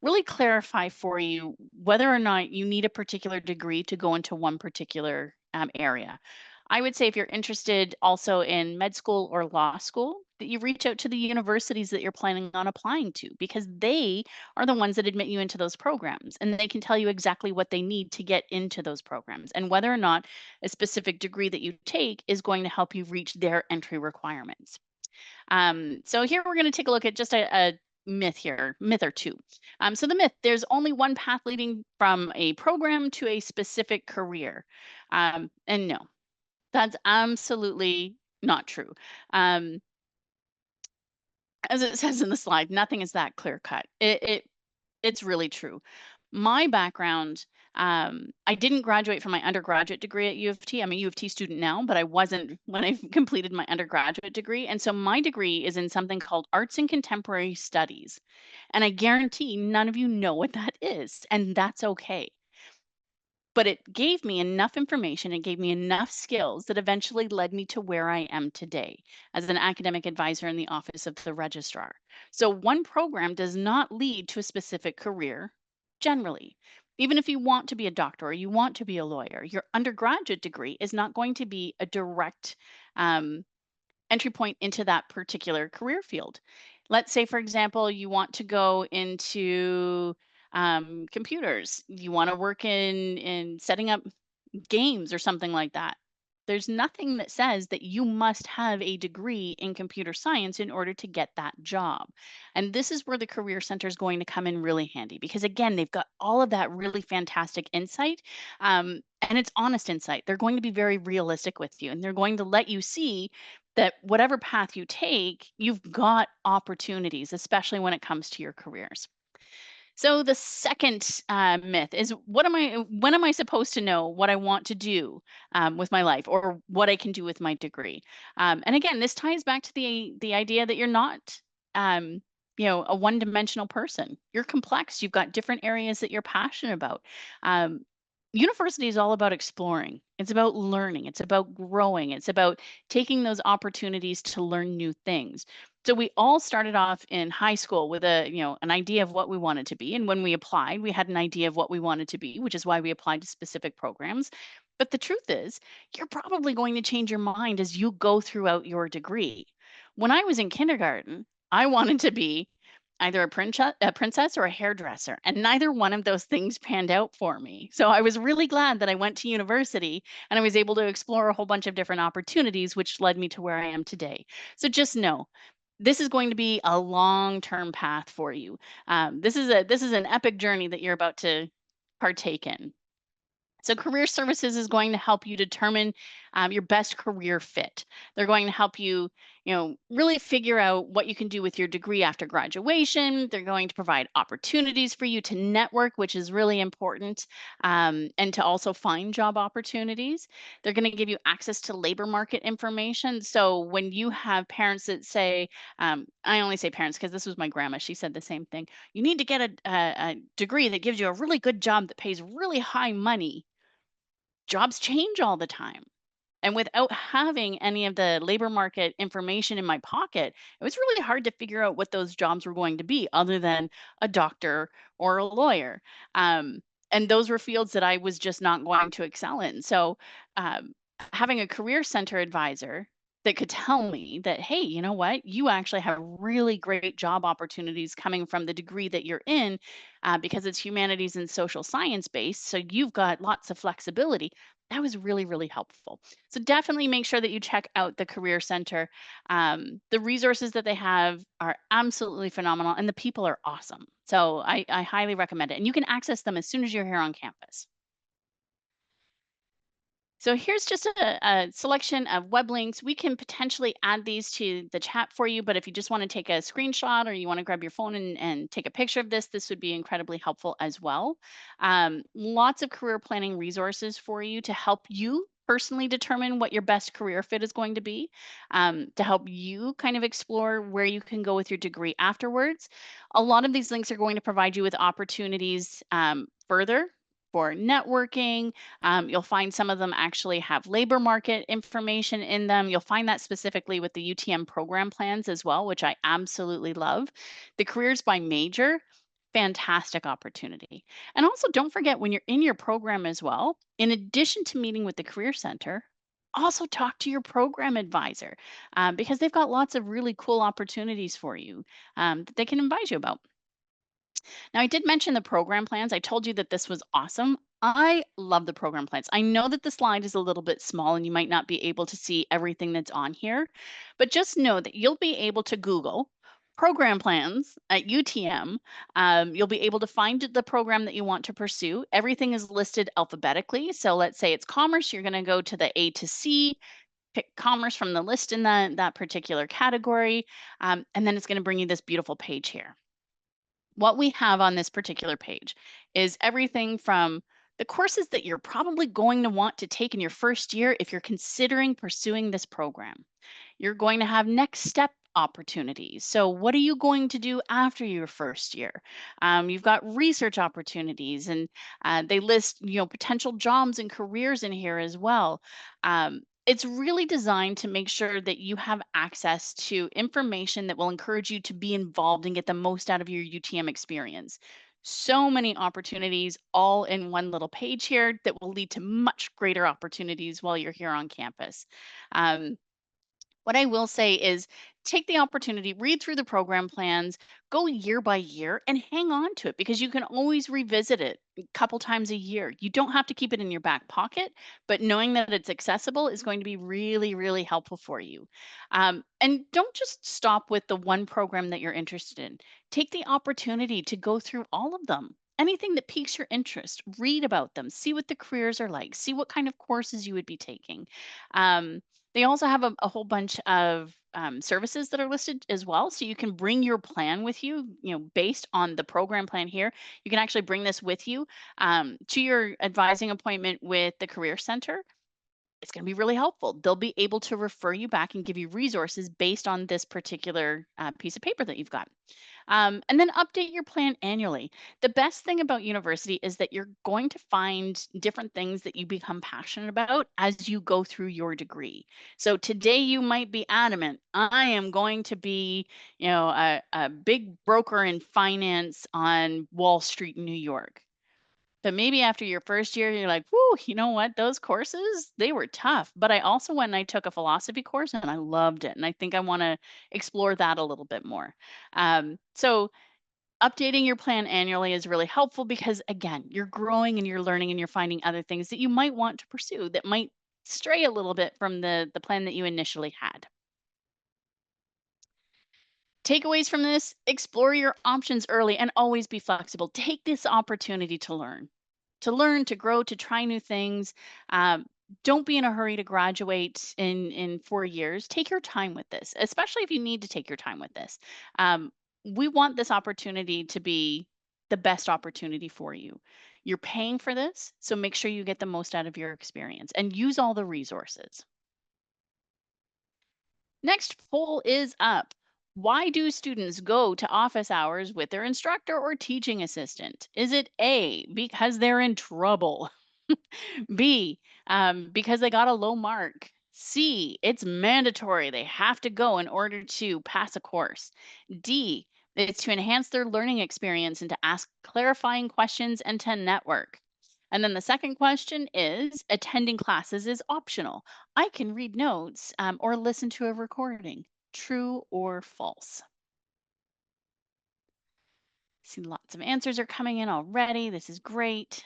really clarify for you whether or not you need a particular degree to go into one particular area. I would say if you're interested also in med school or law school, that you reach out to the universities that you're planning on applying to because they are the ones that admit you into those programs and they can tell you exactly what they need to get into those programs and whether or not a specific degree that you take is going to help you reach their entry requirements. So here we're going to take a look at just a myth or two. So the myth, there's only one path leading from a program to a specific career. And no, that's absolutely not true. Um, as it says in the slide, nothing is that clear cut. It's really true. My background, I didn't graduate from my undergraduate degree at U of T. I'm a U of T student now, but I wasn't when I completed my undergraduate degree. And so my degree is in something called Arts and Contemporary Studies. And I guarantee none of you know what that is, and that's okay. But it gave me enough information, it gave me enough skills that eventually led me to where I am today as an academic advisor in the office of the registrar. So one program does not lead to a specific career generally. Even if you want to be a doctor or you want to be a lawyer, your undergraduate degree is not going to be a direct um, entry point into that particular career field. Let's say, for example, you want to go into computers. You want to work in setting up games or something like that. There's nothing that says that you must have a degree in computer science in order to get that job. And this is where the Career Center is going to come in really handy because, again, they've got all of that really fantastic insight. And it's honest insight. They're going to be very realistic with you and they're going to let you see that whatever path you take, you've got opportunities, especially when it comes to your careers. So the second myth is when am I supposed to know what I want to do with my life or what I can do with my degree? And again, this ties back to the idea that you're not, um, a one-dimensional person. You're complex. You've got different areas that you're passionate about. Um, University is all about exploring. It's about learning. It's about growing. It's about taking those opportunities to learn new things. So we all started off in high school with an idea of what we wanted to be. And when we applied, we had an idea of what we wanted to be, which is why we applied to specific programs. But the truth is, you're probably going to change your mind as you go throughout your degree. When I was in kindergarten, I wanted to be either a princess or a hairdresser, and neither one of those things panned out for me. So I was really glad that I went to university and I was able to explore a whole bunch of different opportunities, which led me to where I am today. So just know this is going to be a long-term path for you. This is an epic journey that you're about to partake in. So career services is going to help you determine your best career fit. They're going to help you, really figure out what you can do with your degree after graduation. They're going to provide opportunities for you to network, which is really important, and to also find job opportunities. They're going to give you access to labor market information. So when you have parents that say, I only say parents because this was my grandma, she said the same thing. You need to get a degree that gives you a really good job that pays really high money. Jobs change all the time. And without having any of the labor market information in my pocket, it was really hard to figure out what those jobs were going to be other than a doctor or a lawyer. Um, and those were fields that I was just not going to excel in. So, um, having a career center advisor that could tell me that, hey, you know what? You actually have really great job opportunities coming from the degree that you're in because it's humanities and social science based. So you've got lots of flexibility. That was really, really helpful. So definitely make sure that you check out the Career Center. The resources that they have are absolutely phenomenal, and the people are awesome. So I highly recommend it. And you can access them as soon as you're here on campus. So here's just a selection of web links. We can potentially add these to the chat for you, but if you just want to take a screenshot or you want to grab your phone and take a picture of this, this would be incredibly helpful as well. Lots of career planning resources for you to help you personally determine what your best career fit is going to be, to help you kind of explore where you can go with your degree afterwards. A lot of these links are going to provide you with opportunities further for networking. You'll find some of them actually have labor market information in them. You'll find that specifically with the UTM program plans as well, which I absolutely love. The careers by major, fantastic opportunity. And also, don't forget when you're in your program as well, in addition to meeting with the Career Center, also talk to your program advisor because they've got lots of really cool opportunities for you that they can advise you about. Now, I did mention the program plans. I told you that this was awesome. I love the program plans. I know that the slide is a little bit small and you might not be able to see everything that's on here, but just know that you'll be able to Google program plans at UTM. You'll be able to find the program that you want to pursue. Everything is listed alphabetically. So let's say it's commerce, you're going to go to the A to C, pick commerce from the list in that particular category, and then it's going to bring you this beautiful page here. What we have on this particular page is everything from the courses that you're probably going to want to take in your first year if you're considering pursuing this program. You're going to have next step opportunities. So, what are you going to do after your first year? You've got research opportunities, and they list potential jobs and careers in here as well. It's really designed to make sure that you have access to information that will encourage you to be involved and get the most out of your UTM experience. So many opportunities all in one little page here that will lead to much greater opportunities while you're here on campus. Um, what I will say is take the opportunity, read through the program plans, go year by year and hang on to it because you can always revisit it a couple times a year. You don't have to keep it in your back pocket, but knowing that it's accessible is going to be really, really helpful for you. And don't just stop with the one program that you're interested in. Take the opportunity to go through all of them. Anything that piques your interest, read about them, see what the careers are like, see what kind of courses you would be taking. They also have a whole bunch of services that are listed as well. So you can bring your plan with you, based on the program plan here. You can actually bring this with you to your advising appointment with the Career Center. It's going to be really helpful. They'll be able to refer you back and give you resources based on this particular piece of paper that you've got. And then update your plan annually. The best thing about university is that you're going to find different things that you become passionate about as you go through your degree. So today you might be adamant, I am going to be, a big broker in finance on Wall Street, New York. But maybe after your first year, you're like, whoo, you know what? Those courses, they were tough. But I also went and I took a philosophy course and I loved it. And I think I want to explore that a little bit more. So updating your plan annually is really helpful because, again, you're growing and you're learning and you're finding other things that you might want to pursue that might stray a little bit from the plan that you initially had. Takeaways from this: explore your options early and always be flexible. Take this opportunity to learn, to grow, to try new things. Um, don't be in a hurry to graduate in 4 years. Take your time with this, especially if you need to take your time with this. Um, we want this opportunity to be the best opportunity for you. You're paying for this, so make sure you get the most out of your experience and use all the resources. Next poll is up. Why do students go to office hours with their instructor or teaching assistant? Is it A, because they're in trouble? B, because they got a low mark? C, it's mandatory. They have to go in order to pass a course. D, it's to enhance their learning experience and to ask clarifying questions and to network. And then the second question is attending classes is optional. I can read notes or listen to a recording. True or false? See, lots of answers are coming in already. This is great.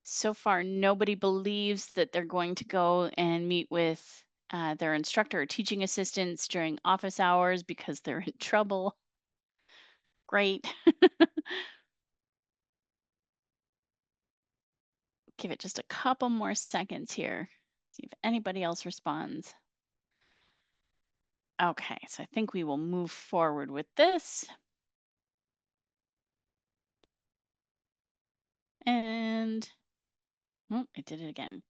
So far, nobody believes that they're going to go and meet with their instructor or teaching assistants during office hours because they're in trouble. Great. Give it just a couple more seconds here. See if anybody else responds. Okay, so I think we will move forward with this. And oh, I did it again.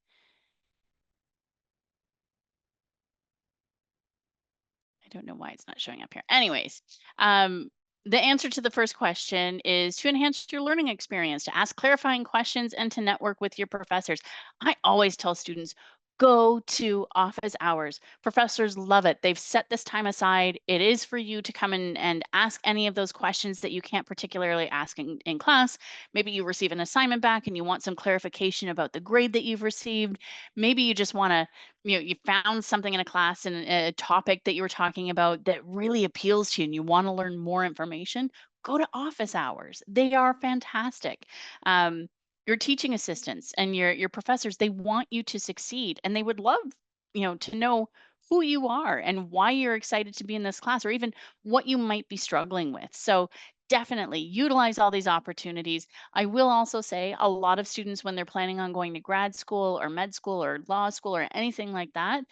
I don't know why it's not showing up here. Anyways, the answer to the first question is to enhance your learning experience, to ask clarifying questions, and to network with your professors. I always tell students, go to office hours. Professors love it. They've set this time aside. It is for you to come in and ask any of those questions that you can't particularly ask in class. Maybe you receive an assignment back and you want some clarification about the grade that you've received. Maybe you just want to you found something in a class and a topic that you were talking about that really appeals to you and you want to learn more information, go to office hours. They are fantastic. um, your teaching assistants and your professors, they want you to succeed and they would love to know who you are and why you're excited to be in this class or even what you might be struggling with. So definitely utilize all these opportunities. I will also say a lot of students, when they're planning on going to grad school or med school or law school or anything like that,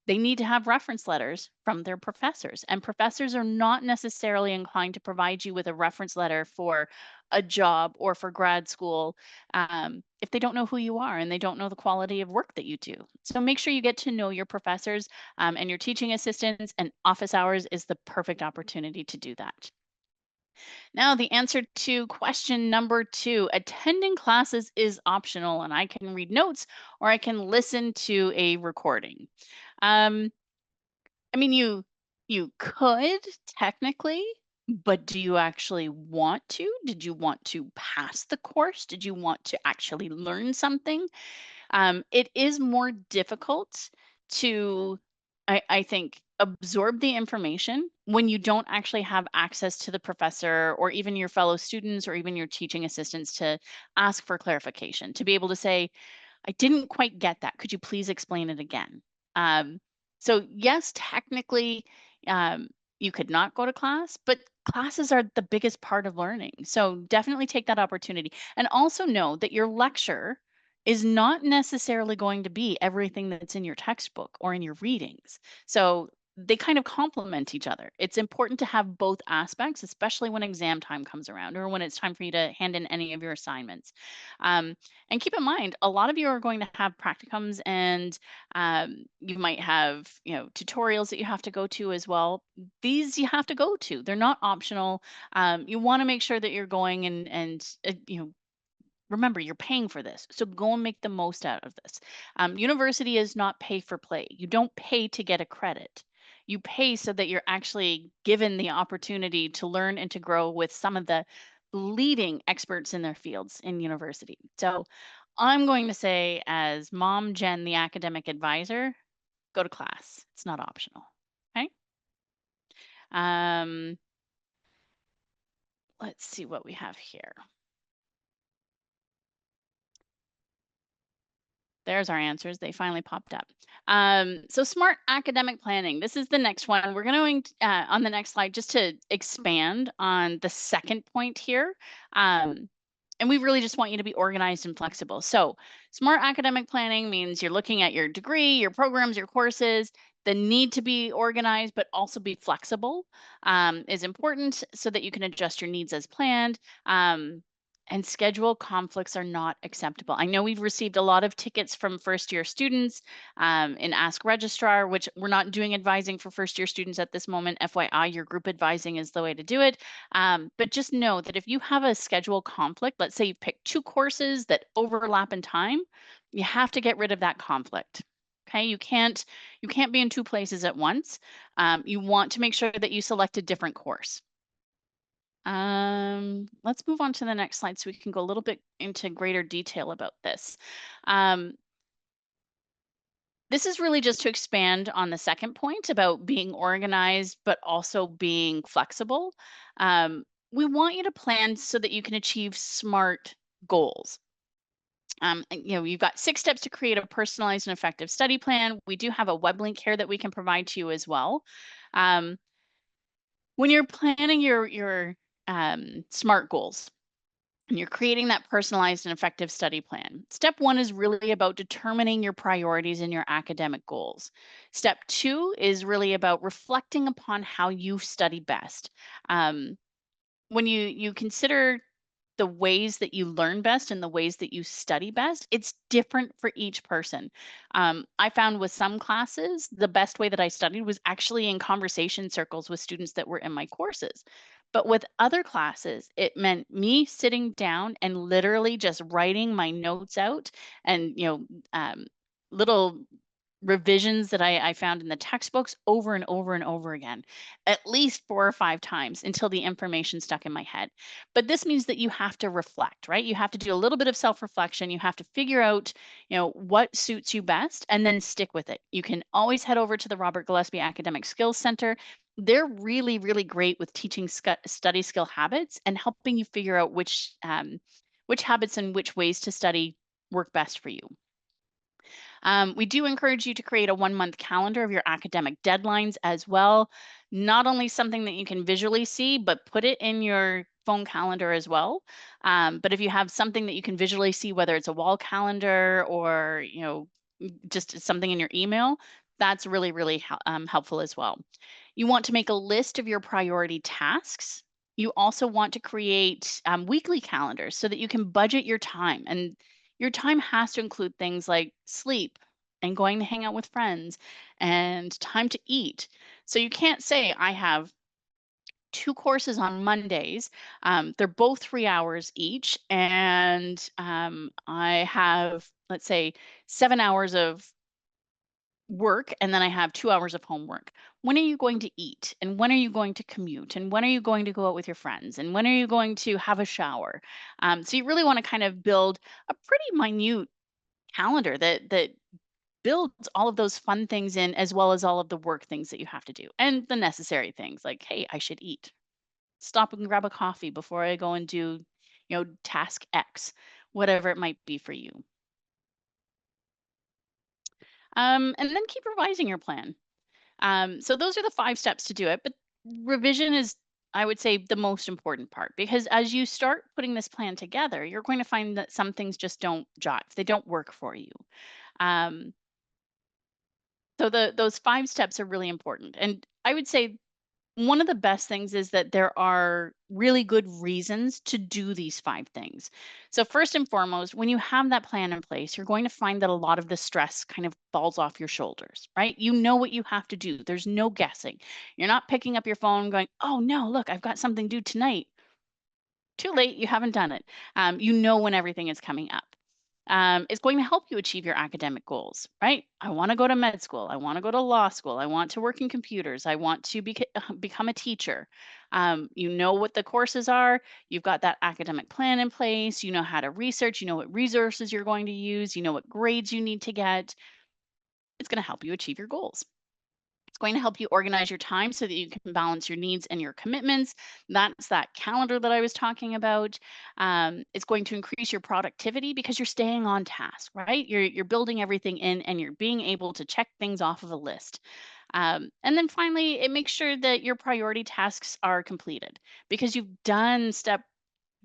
they need to have reference letters from their professors. And professors are not necessarily inclined to provide you with a reference letter for a job or for grad school if they don't know who you are and they don't know the quality of work that you do. So make sure you get to know your professors and your teaching assistants, and office hours is the perfect opportunity to do that. Now, the answer to question number 2, attending classes is optional, and I can read notes or I can listen to a recording. Um, I mean, you could technically, but do you actually want to? Did you want to pass the course? Did you want to actually learn something? It is more difficult to, I think, absorb the information when you don't actually have access to the professor or even your fellow students or even your teaching assistants to ask for clarification, to be able to say, I didn't quite get that. Could you please explain it again? Um, so, yes, technically, um, you could not go to class, but classes are the biggest part of learning. So, definitely take that opportunity. And also know that your lecture is not necessarily going to be everything that's in your textbook or in your readings. So, they kind of complement each other. It's important to have both aspects, especially when exam time comes around or when it's time for you to hand in any of your assignments. Um, and keep in mind, a lot of you are going to have practicums and you might have, tutorials that you have to go to as well. These you have to go to. They're not optional. You want to make sure that you're going and remember, you're paying for this. So go and make the most out of this. University is not pay for play. You don't pay to get a credit. You pay so that you're actually given the opportunity to learn and to grow with some of the leading experts in their fields in university. So I'm going to say, as Mom Jen, the academic advisor, go to class. It's not optional. Okay. Um, let's see what we have here. There's our answers. They finally popped up. So smart academic planning. This is the next one. We're going to, on the next slide, just to expand on the second point here. And we really just want you to be organized and flexible. So smart academic planning means you're looking at your degree, your programs, your courses. The need to be organized, but also be flexible is important so that you can adjust your needs as planned. And schedule conflicts are not acceptable. I know we've received a lot of tickets from first year students in Ask Registrar, which we're not doing advising for first year students at this moment. FYI, your group advising is the way to do it. But just know that if you have a schedule conflict, let's say you pick 2 courses that overlap in time, you have to get rid of that conflict. Okay, you can't be in 2 places at once. You want to make sure that you select a different course. Let's move on to the next slide so we can go a little bit into greater detail about this. Um, this is really just to expand on the second point about being organized, but also being flexible. Um, we want you to plan so that you can achieve SMART goals. You've got 6 steps to create a personalized and effective study plan. We do have a web link here that we can provide to you as well. Um, when you're planning your SMART goals, and you're creating that personalized and effective study plan. Step 1 is really about determining your priorities and your academic goals. Step 2 is really about reflecting upon how you study best. Um, when you consider the ways that you learn best and the ways that you study best, it's different for each person. I found with some classes, the best way that I studied was actually in conversation circles with students that were in my courses. But with other classes, it meant me sitting down and literally just writing my notes out and, little revisions that I found in the textbooks over and over and over again, at least 4 or 5 times until the information stuck in my head. But this means that you have to reflect, right? You have to do a little bit of self-reflection. You have to figure out, what suits you best and then stick with it. You can always head over to the Robert Gillespie Academic Skills Center. They're really, really great with teaching study skill habits and helping you figure out which habits and which ways to study work best for you. We do encourage you to create a 1 month calendar of your academic deadlines as well. Not only something that you can visually see, but put it in your phone calendar as well. But if you have something that you can visually see, whether it's a wall calendar or just something in your email, that's really, really helpful as well. You want to make a list of your priority tasks. You also want to create weekly calendars so that you can budget your time. And your time has to include things like sleep and going to hang out with friends and time to eat. So you can't say, I have 2 courses on Mondays. They're both 3 hours each. And I have, let's say, 7 hours of work and then I have 2 hours of homework. When are you going to eat? And when are you going to commute? And when are you going to go out with your friends? And when are you going to have a shower? So you really want to kind of build a pretty minute calendar that builds all of those fun things in, as well as all of the work things that you have to do and the necessary things like, hey, I should eat. Stop and grab a coffee before I go and do, task X, whatever it might be for you. And then keep revising your plan. So those are the 5 steps to do it. But revision is, I would say, the most important part because as you start putting this plan together, you're going to find that some things just don't jive. They don't work for you. Um, so those 5 steps are really important. And I would say one of the best things is that there are really good reasons to do these 5 things. So, first and foremost, when you have that plan in place, you're going to find that a lot of the stress kind of falls off your shoulders, right? You know what you have to do, there's no guessing. You're not picking up your phone going, oh no, look, I've got something due tonight. Too late, you haven't done it. You know when everything is coming up. It's going to help you achieve your academic goals, right? I want to go to med school. I want to go to law school. I want to work in computers. I want to become a teacher. You know what the courses are. You've got that academic plan in place. You know how to research. You know what resources you're going to use. You know what grades you need to get. It's going to help you achieve your goals. It's going to help you organize your time so that you can balance your needs and your commitments. That's that calendar that I was talking about. It's going to increase your productivity because you're staying on task, right? You're building everything in and you're being able to check things off of a list. And then finally, it makes sure that your priority tasks are completed because you've done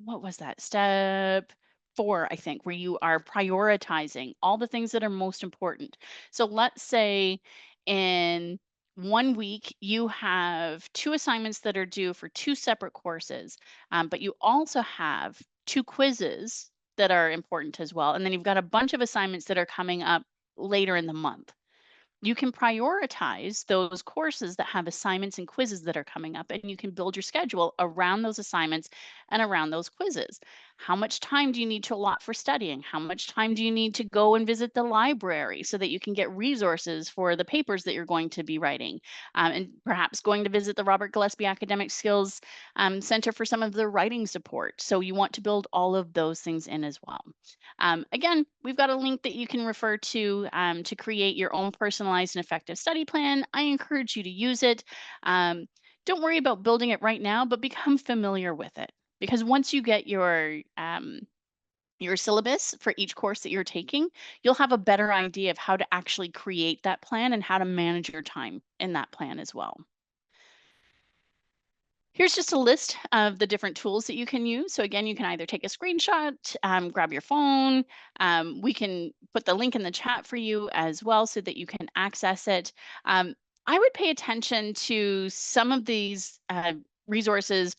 what was that? Step 4, I think, where you are prioritizing all the things that are most important. So let's say in 1 week, you have 2 assignments that are due for 2 separate courses, but you also have 2 quizzes that are important as well. And then you've got a bunch of assignments that are coming up later in the month. You can prioritize those courses that have assignments and quizzes that are coming up, and you can build your schedule around those assignments and around those quizzes. How much time do you need to allot for studying? How much time do you need to go and visit the library so that you can get resources for the papers that you're going to be writing? And perhaps going to visit the Robert Gillespie Academic Skills Center for some of the writing support. So you want to build all of those things in as well. Again, we've got a link that you can refer to create your own personalized and effective study plan. I encourage you to use it. Don't worry about building it right now, but become familiar with it. Because once you get your syllabus for each course that you're taking, you'll have a better idea of how to actually create that plan and how to manage your time in that plan as well. Here's just a list of the different tools that you can use. So again, you can either take a screenshot, grab your phone. We can put the link in the chat for you as well so that you can access it. I would pay attention to some of these resources.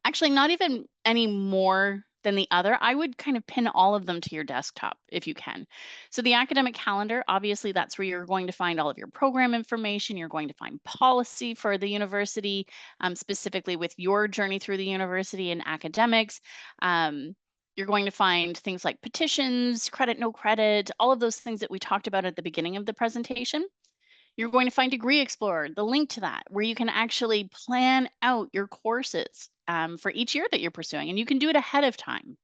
Actually, not even any more than the other. I would kind of pin all of them to your desktop if you can. So the academic calendar, obviously that's where you're going to find all of your program information. You're going to find policy for the university, specifically with your journey through the university and academics. You're going to find things like petitions, credit, no credit, all of those things that we talked about at the beginning of the presentation. You're going to find Degree Explorer, the link to that, where you can actually plan out your courses for each year that you're pursuing, and you can do it ahead of time.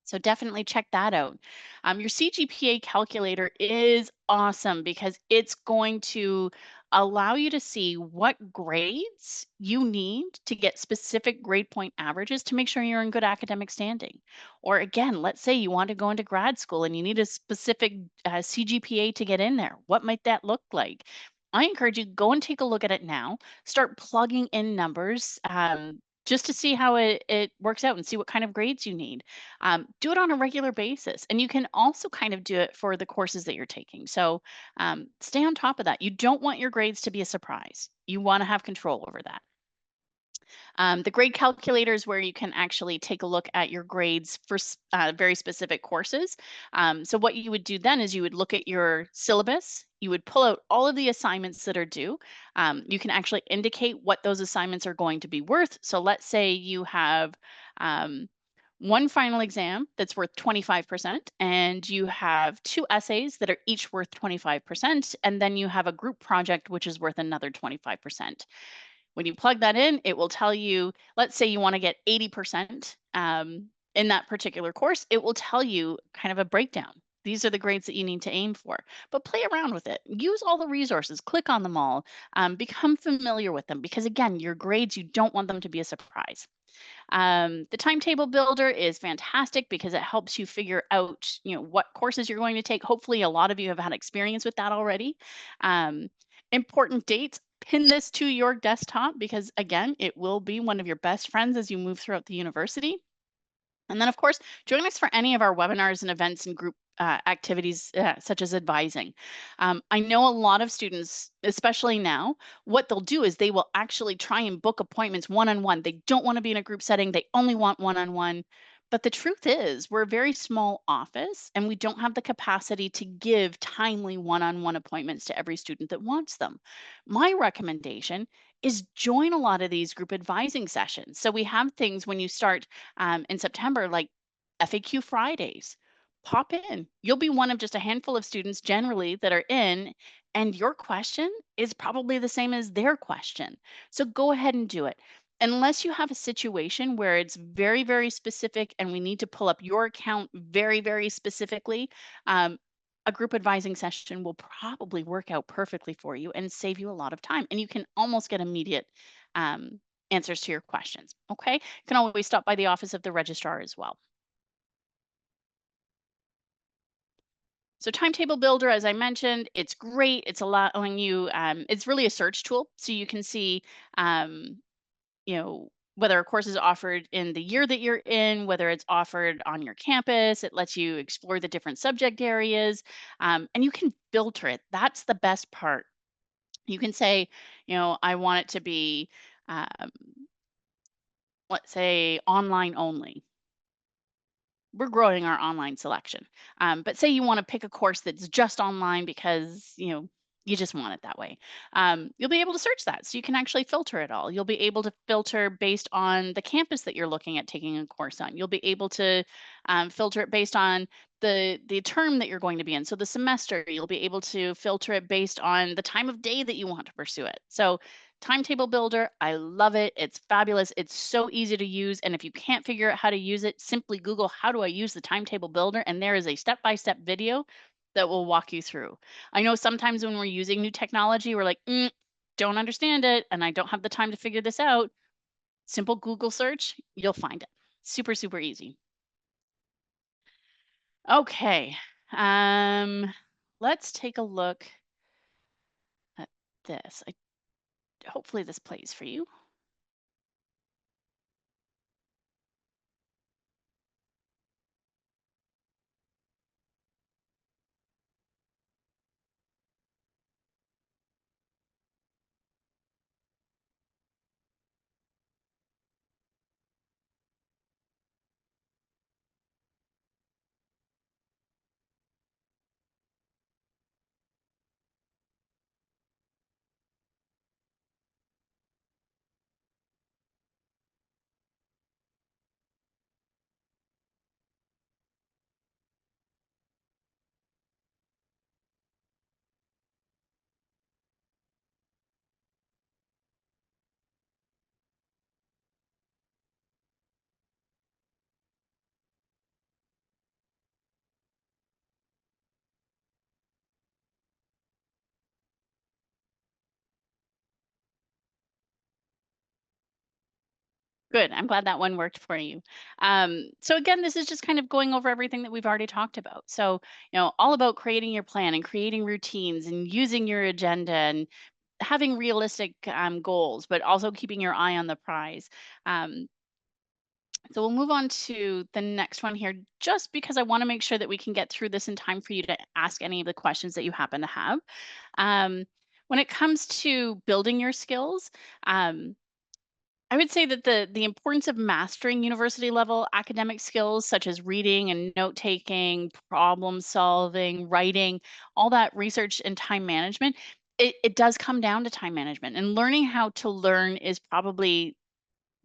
So definitely check that out. Your CGPA calculator is awesome because it's going to allow you to see what grades you need to get specific grade point averages to make sure you're in good academic standing. Or again, let's say you want to go into grad school and you need a specific CGPA to get in there. What might that look like? I encourage you, go and take a look at it now. Start plugging in numbers just to see how it works out and see what kind of grades you need. Do it on a regular basis. And you can also kind of do it for the courses that you're taking. So stay on top of that. You don't want your grades to be a surprise. You want to have control over that. The grade calculator is where you can actually take a look at your grades for very specific courses. So what you would do then is you would look at your syllabus. You would pull out all of the assignments that are due. You can actually indicate what those assignments are going to be worth. So let's say you have one final exam that's worth 25%, and you have two essays that are each worth 25%, and then you have a group project which is worth another 25%. When you plug that in, it will tell you, let's say you want to get 80% in that particular course, it will tell you kind of a breakdown. These are the grades that you need to aim for, but play around with it. Use all the resources, click on them all, become familiar with them, because again, your grades, you don't want them to be a surprise. The timetable builder is fantastic because it helps you figure out, what courses you're going to take. Hopefully, a lot of you have had experience with that already. Important dates. Pin this to your desktop because, again, it will be one of your best friends as you move throughout the university. And then, of course, join us for any of our webinars and events and group activities such as advising. I know a lot of students, especially now, what they'll do is they will actually try and book appointments one-on-one. They don't want to be in a group setting. They only want one-on-one. But the truth is, we're a very small office and we don't have the capacity to give timely one-on-one appointments to every student that wants them. My recommendation is join a lot of these group advising sessions. So we have things when you start in September, like FAQ Fridays. Pop in. You'll be one of just a handful of students generally that are in, and your question is probably the same as their question. So go ahead and do it. Unless you have a situation where it's very, very specific and we need to pull up your account very, very specifically, a group advising session will probably work out perfectly for you and save you a lot of time. And you can almost get immediate answers to your questions. Okay. You can always stop by the office of the registrar as well. So Timetable Builder, as I mentioned, it's great. It's allowing you, it's really a search tool. So you can see, whether a course is offered in the year that you're in, whether it's offered on your campus. It lets you explore the different subject areas, and you can filter it. That's the best part. You can say, I want it to be, um, let's say, online only. We're growing our online selection. But say you want to pick a course that's just online because, You just want it that way. You'll be able to search that. So you can actually filter it all. You'll be able to filter based on the campus that you're looking at taking a course on. You'll be able to filter it based on the term that you're going to be in. So the semester, you'll be able to filter it based on the time of day that you want to pursue it. So Timetable Builder, I love it. It's fabulous. It's so easy to use. And if you can't figure out how to use it, simply Google, how do I use the Timetable Builder? And there is a step-by-step video that will walk you through. I know sometimes when we're using new technology, we're like, don't understand it, and I don't have the time to figure this out. Simple Google search, you'll find it. Super, super easy. Okay, let's take a look at this. Hopefully this plays for you. Good. I'm glad that one worked for you. So again, this is just kind of going over everything that we've already talked about. So, all about creating your plan and creating routines and using your agenda and having realistic goals, but also keeping your eye on the prize. Um, so we'll move on to the next one here, just because I want to make sure that we can get through this in time for you to ask any of the questions that you happen to have. Um, when it comes to building your skills, I would say that the importance of mastering university level academic skills such as reading and note taking, problem solving, writing, all that research and time management, it does come down to time management. And learning how to learn is probably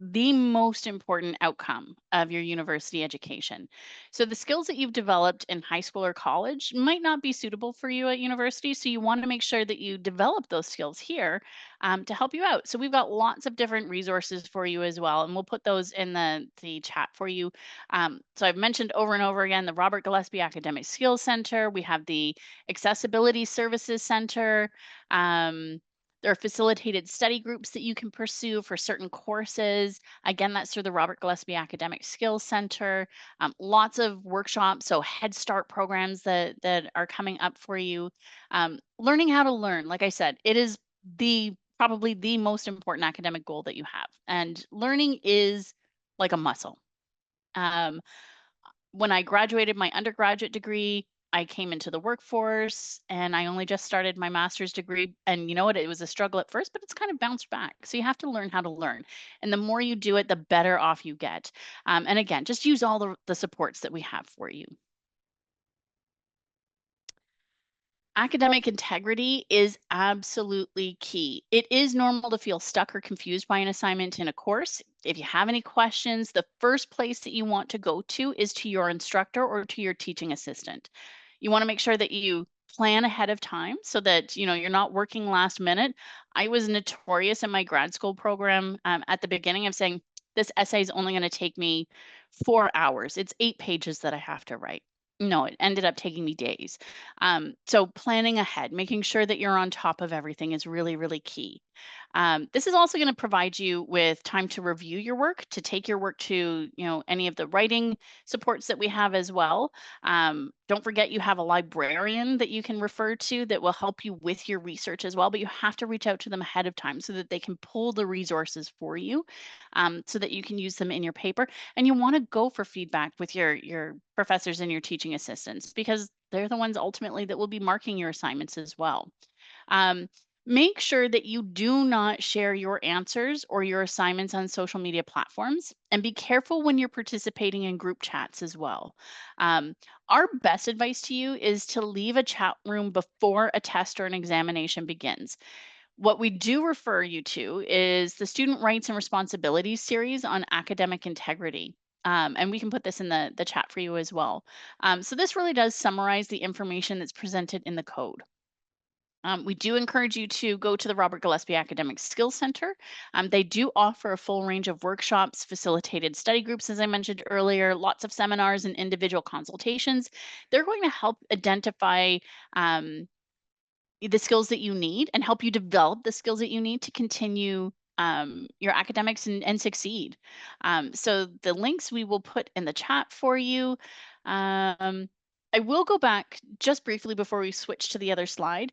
the most important outcome of your university education. So, the skills that you've developed in high school or college might not be suitable for you at university. So, you want to make sure that you develop those skills here to help you out. So, we've got lots of different resources for you as well, and we'll put those in the chat for you. So, I've mentioned over and over again the Robert Gillespie Academic Skills Center. We have the Accessibility Services Center. Um, there are facilitated study groups that you can pursue for certain courses. Again, that's through the Robert Gillespie Academic Skills Center. Lots of workshops, so Head Start programs that are coming up for you. Learning how to learn, like I said, it is probably the most important academic goal that you have, and learning is like a muscle. Um, when I graduated my undergraduate degree, I came into the workforce and I only just started my master's degree. And you know what? It was a struggle at first, but it's kind of bounced back. So you have to learn how to learn. And the more you do it, the better off you get. And again, just use all the supports that we have for you. Academic integrity is absolutely key. It is normal to feel stuck or confused by an assignment in a course. If you have any questions, the first place that you want to go to is to your instructor or to your teaching assistant. You want to make sure that you plan ahead of time so that you're not working last minute. I was notorious in my grad school program at the beginning of saying this essay is only going to take me 4 hours. It's 8 pages that I have to write. No, it ended up taking me days. So planning ahead, making sure that you're on top of everything is really, really key. This is also going to provide you with time to review your work, to take your work to any of the writing supports that we have as well. Don't forget you have a librarian that you can refer to that will help you with your research as well, but you have to reach out to them ahead of time so that they can pull the resources for you so that you can use them in your paper. And you want to go for feedback with your professors and your teaching assistants because they're the ones ultimately that will be marking your assignments as well. Um, Make sure that you do not share your answers or your assignments on social media platforms, and be careful when you're participating in group chats as well. Um, our best advice to you is to leave a chat room before a test or an examination begins. What we do refer you to is the Student Rights and Responsibilities series on academic integrity. And we can put this in the chat for you as well. So this really does summarize the information that's presented in the code. We do encourage you to go to the Robert Gillespie Academic Skills Center. They do offer a full range of workshops, facilitated study groups, as I mentioned earlier, lots of seminars and individual consultations. They're going to help identify the skills that you need and help you develop the skills that you need to continue your academics and succeed. So the links we will put in the chat for you. Um, I will go back just briefly before we switch to the other slide.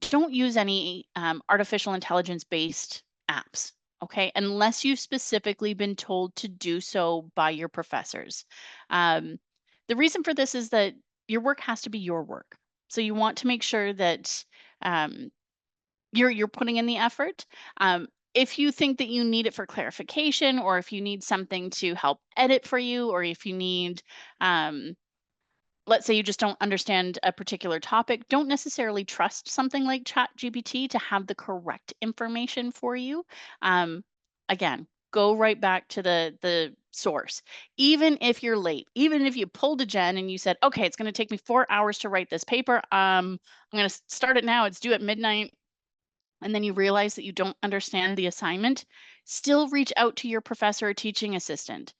Don't use any artificial intelligence based apps, okay, unless you've specifically been told to do so by your professors. The reason for this is that your work has to be your work. So you want to make sure that um, you're putting in the effort. If you think that you need it for clarification, or if you need something to help edit for you, or if you need um, let's say you just don't understand a particular topic, don't necessarily trust something like ChatGPT to have the correct information for you. Again, go right back to the source. Even if you're late, even if you pulled a Jen and you said, "Okay, it's going to take me 4 hours to write this paper. I'm going to start it now. It's due at midnight." And then you realize that you don't understand the assignment, still reach out to your professor or teaching assistant.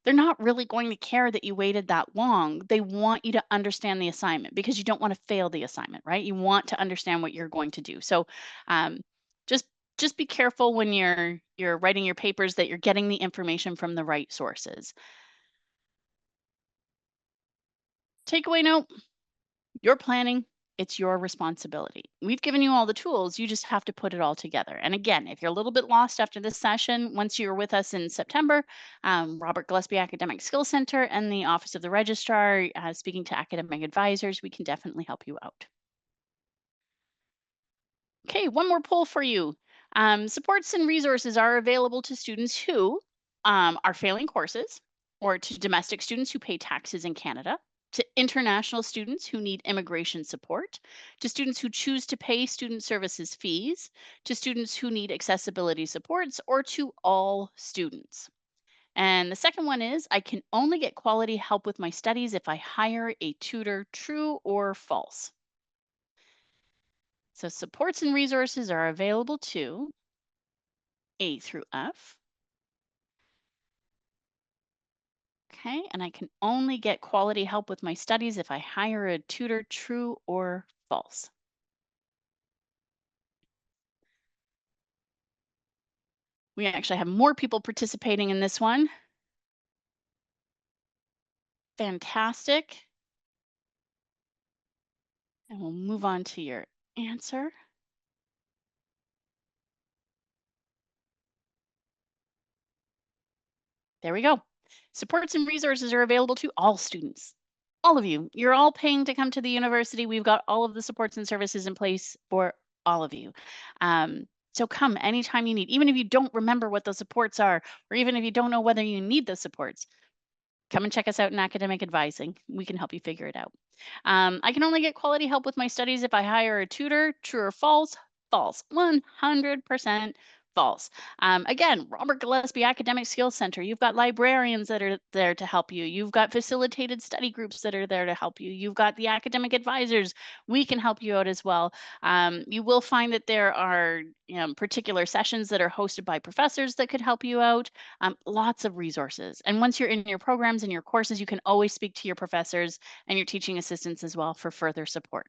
They're not really going to care that you waited that long. They want you to understand the assignment because you don't want to fail the assignment, right? You want to understand what you're going to do. So um, just just be careful when you're writing your papers that you're getting the information from the right sources. Takeaway note: you're planning, it's your responsibility. We've given you all the tools, you just have to put it all together. And again, if you're a little bit lost after this session, once you're with us in September, Robert Gillespie Academic Skills Center and the Office of the Registrar, speaking to academic advisors, we can definitely help you out. Okay, one more poll for you. Supports and resources are available to students who are failing courses, or to domestic students who pay taxes in Canada, to international students who need immigration support, to students who choose to pay student services fees, to students who need accessibility supports, or to all students. And the second one is, I can only get quality help with my studies if I hire a tutor, true or false. So supports and resources are available to A through F. Okay, and I can only get quality help with my studies if I hire a tutor, true or false. We actually have more people participating in this one. Fantastic. And we'll move on to your answer. There we go. Supports and resources are available to all students. All of you. You're all paying to come to the university. We've got all of the supports and services in place for all of you. So come anytime you need, even if you don't remember what those supports are, or even if you don't know whether you need those supports, come and check us out in academic advising. We can help you figure it out. I can only get quality help with my studies if I hire a tutor. True or false? False. 100% false. Again, Robert Gillespie Academic Skills Center. You've got librarians that are there to help you. You've got facilitated study groups that are there to help you. You've got the academic advisors. We can help you out as well. You will find that there are particular sessions that are hosted by professors that could help you out. Lots of resources. And once you're in your programs and your courses, you can always speak to your professors and your teaching assistants as well for further support.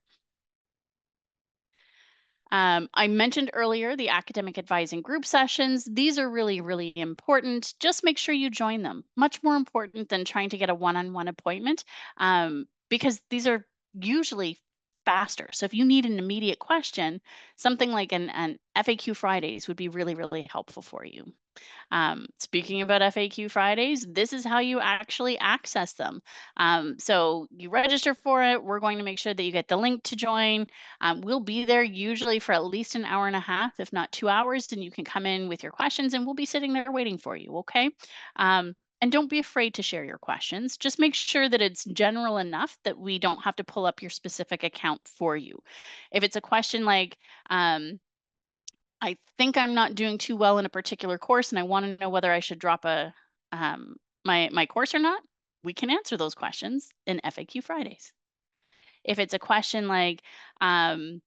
I mentioned earlier the academic advising group sessions. These are really, really important. Just make sure you join them. Much more important than trying to get a one-on-one appointment, because these are usually faster. So if you need an immediate question, something like an FAQ Fridays would be really, really helpful for you. Speaking about FAQ Fridays, this is how you actually access them. So you register for it. We're going to make sure that you get the link to join. We'll be there usually for at least an hour and a half, if not 2 hours, and you can come in with your questions and we'll be sitting there waiting for you, okay? And don't be afraid to share your questions. Just make sure that it's general enough that we don't have to pull up your specific account for you. If it's a question like, I think I'm not doing too well in a particular course and I want to know whether I should drop my course or not, we can answer those questions in FAQ Fridays. If it's a question like, I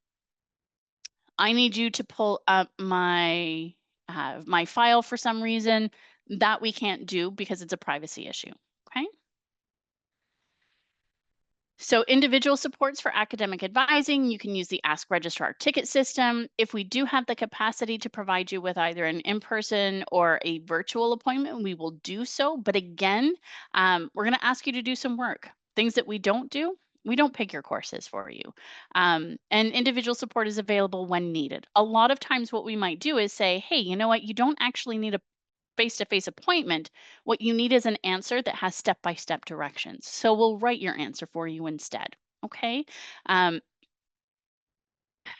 need you to pull up my file for some reason, that we can't do because it's a privacy issue. Okay. So individual supports for academic advising, you can use the Ask Registrar ticket system. If we do have the capacity to provide you with either an in-person or a virtual appointment, we will do so. But again, we're going to ask you to do some work. Things that we don't do, we don't pick your courses for you. And individual support is available when needed. A lot of times what we might do is say, hey, you know what, you don't actually need a face-to-face appointment, what you need is an answer that has step-by-step directions. So we'll write your answer for you instead. Okay. Um,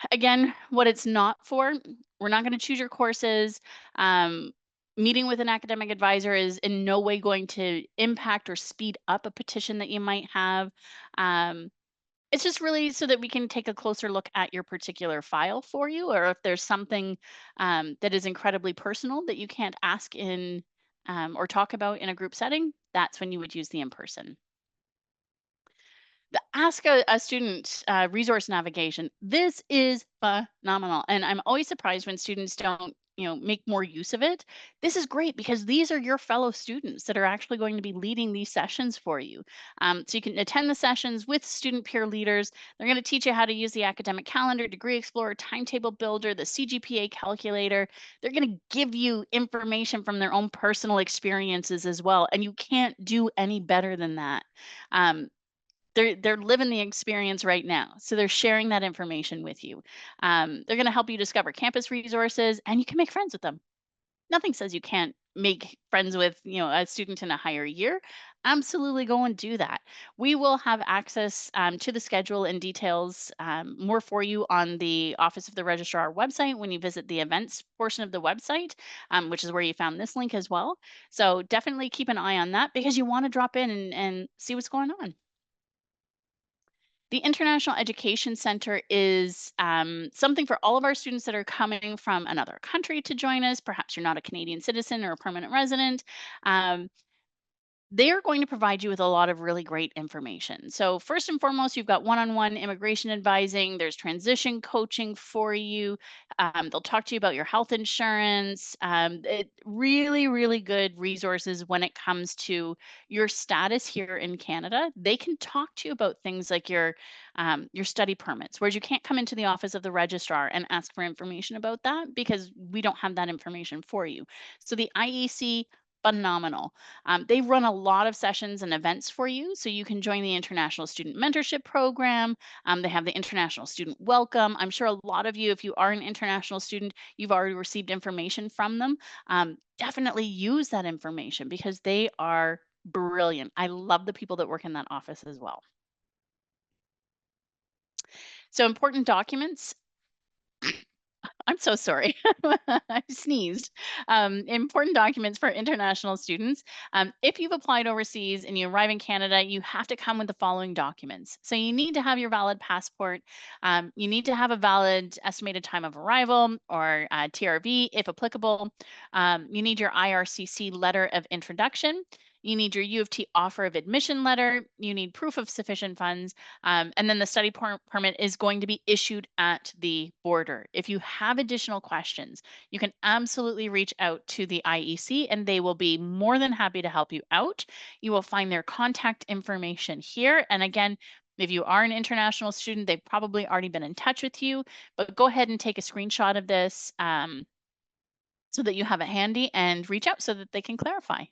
again, what it's not for, we're not going to choose your courses. Meeting with an academic advisor is in no way going to impact or speed up a petition that you might have. Um, it's just really so that we can take a closer look at your particular file for you, or if there's something that is incredibly personal that you can't ask in or talk about in a group setting, that's when you would use the in-person. The Ask a Student resource navigation. This is phenomenal. And I'm always surprised when students don't, make more use of it. This is great because these are your fellow students that are actually going to be leading these sessions for you. So you can attend the sessions with student peer leaders. They're going to teach you how to use the academic calendar, degree explorer, timetable builder, the CGPA calculator. They're going to give you information from their own personal experiences as well. And you can't do any better than that. They're living the experience right now, so they're sharing that information with you. They're going to help you discover campus resources, and you can make friends with them. Nothing says you can't make friends with a student in a higher year. Absolutely go and do that. We will have access to the schedule and details more for you on the Office of the Registrar website when you visit the events portion of the website, which is where you found this link as well. So definitely keep an eye on that because you want to drop in and see what's going on. The International Education Center is something for all of our students that are coming from another country to join us. Perhaps you're not a Canadian citizen or a permanent resident. They're going to provide you with a lot of really great information. So first and foremost, you've got one-on-one immigration advising. There's transition coaching for you. They'll talk to you about your health insurance. Really, really good resources when it comes to your status here in Canada. They can talk to you about things like your study permits, whereas you can't come into the office of the registrar and ask for information about that because we don't have that information for you. So the IEC, phenomenal. They run a lot of sessions and events for you, so you can join the International Student Mentorship Program. They have the International Student Welcome. I'm sure a lot of you, if you are an international student, you've already received information from them. Definitely use that information because they are brilliant. I love the people that work in that office as well. So important documents. I'm so sorry. I sneezed. Important documents for international students. If you've applied overseas and you arrive in Canada, you have to come with the following documents. So you need to have your valid passport. You need to have a valid estimated time of arrival or TRV if applicable. You need your IRCC letter of introduction. You need your UofT offer of admission letter. You need proof of sufficient funds. And then the study permit is going to be issued at the border. If you have additional questions, you can absolutely reach out to the IEC and they will be more than happy to help you out. You will find their contact information here. And again, if you are an international student, they've probably already been in touch with you, but go ahead and take a screenshot of this so that you have it handy and reach out so that they can clarify.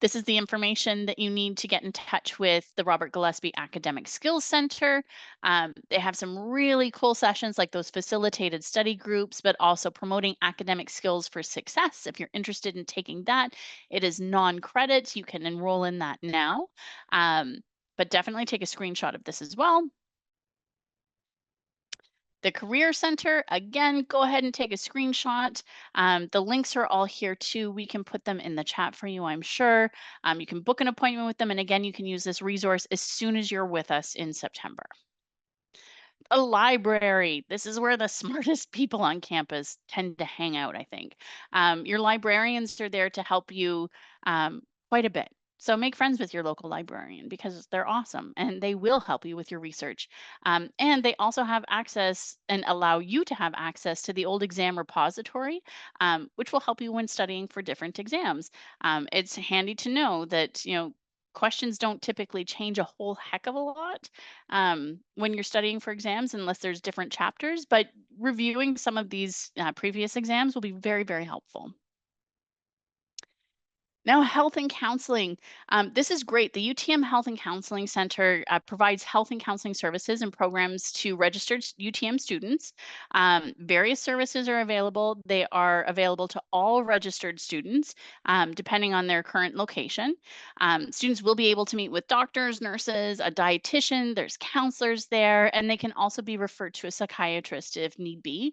This is the information that you need to get in touch with the Robert Gillespie Academic Skills Center. They have some really cool sessions like those facilitated study groups, but also promoting academic skills for success. If you're interested in taking that, it is non-credit. You can enroll in that now, but definitely take a screenshot of this as well. The Career Center, again, go ahead and take a screenshot. The links are all here too. We can put them in the chat for you, I'm sure. You can book an appointment with them. And again, you can use this resource as soon as you're with us in September. A library. This is where the smartest people on campus tend to hang out, I think. Your librarians are there to help you quite a bit. So make friends with your local librarian because they're awesome and they will help you with your research. And they also have access and allow you to have access to the old exam repository, which will help you when studying for different exams. It's handy to know that, questions don't typically change a whole heck of a lot when you're studying for exams, unless there's different chapters, but reviewing some of these previous exams will be very, very helpful. Now, health and counseling. This is great. The UTM Health and Counseling Center provides health and counseling services and programs to registered UTM students. Various services are available. They are available to all registered students, depending on their current location. Students will be able to meet with doctors, nurses, a dietitian, there's counselors there, and they can also be referred to a psychiatrist if need be.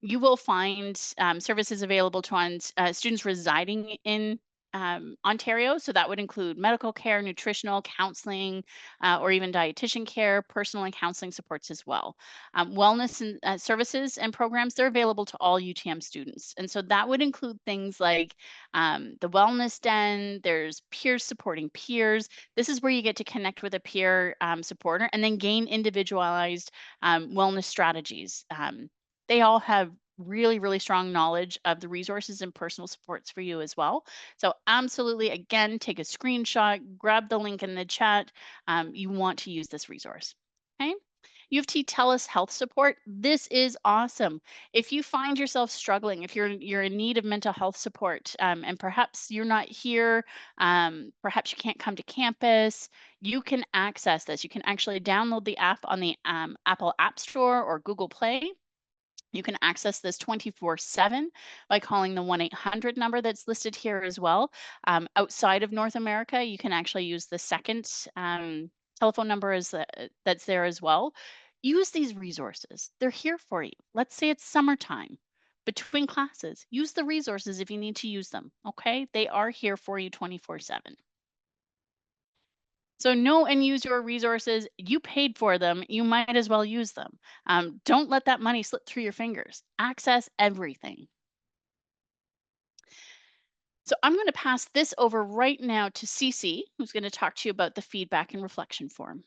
You will find services available to students residing in Ontario. So that would include medical care, nutritional, counseling, or even dietitian care, personal and counseling supports as well. Wellness and services and programs, they're available to all UTM students. And so that would include things like the wellness den, there's peers supporting peers. This is where you get to connect with a peer supporter and then gain individualized wellness strategies. They all have really, really strong knowledge of the resources and personal supports for you as well. So absolutely, again, take a screenshot, grab the link in the chat. You want to use this resource. Okay. UofT Telus Health Support. This is awesome. If you find yourself struggling, if you're in need of mental health support, and perhaps you're not here, perhaps you can't come to campus, you can access this. You can actually download the app on the Apple App Store or Google Play. You can access this 24/7 by calling the 1-800 number that's listed here as well. Outside of North America, you can actually use the second telephone number that's there as well. Use these resources. They're here for you. Let's say it's summertime. Between classes, use the resources if you need to use them, okay? They are here for you 24/7. So know and use your resources. You paid for them. You might as well use them. Don't let that money slip through your fingers. Access everything. So I'm going to pass this over right now to Cece, who's going to talk to you about the feedback and reflection form.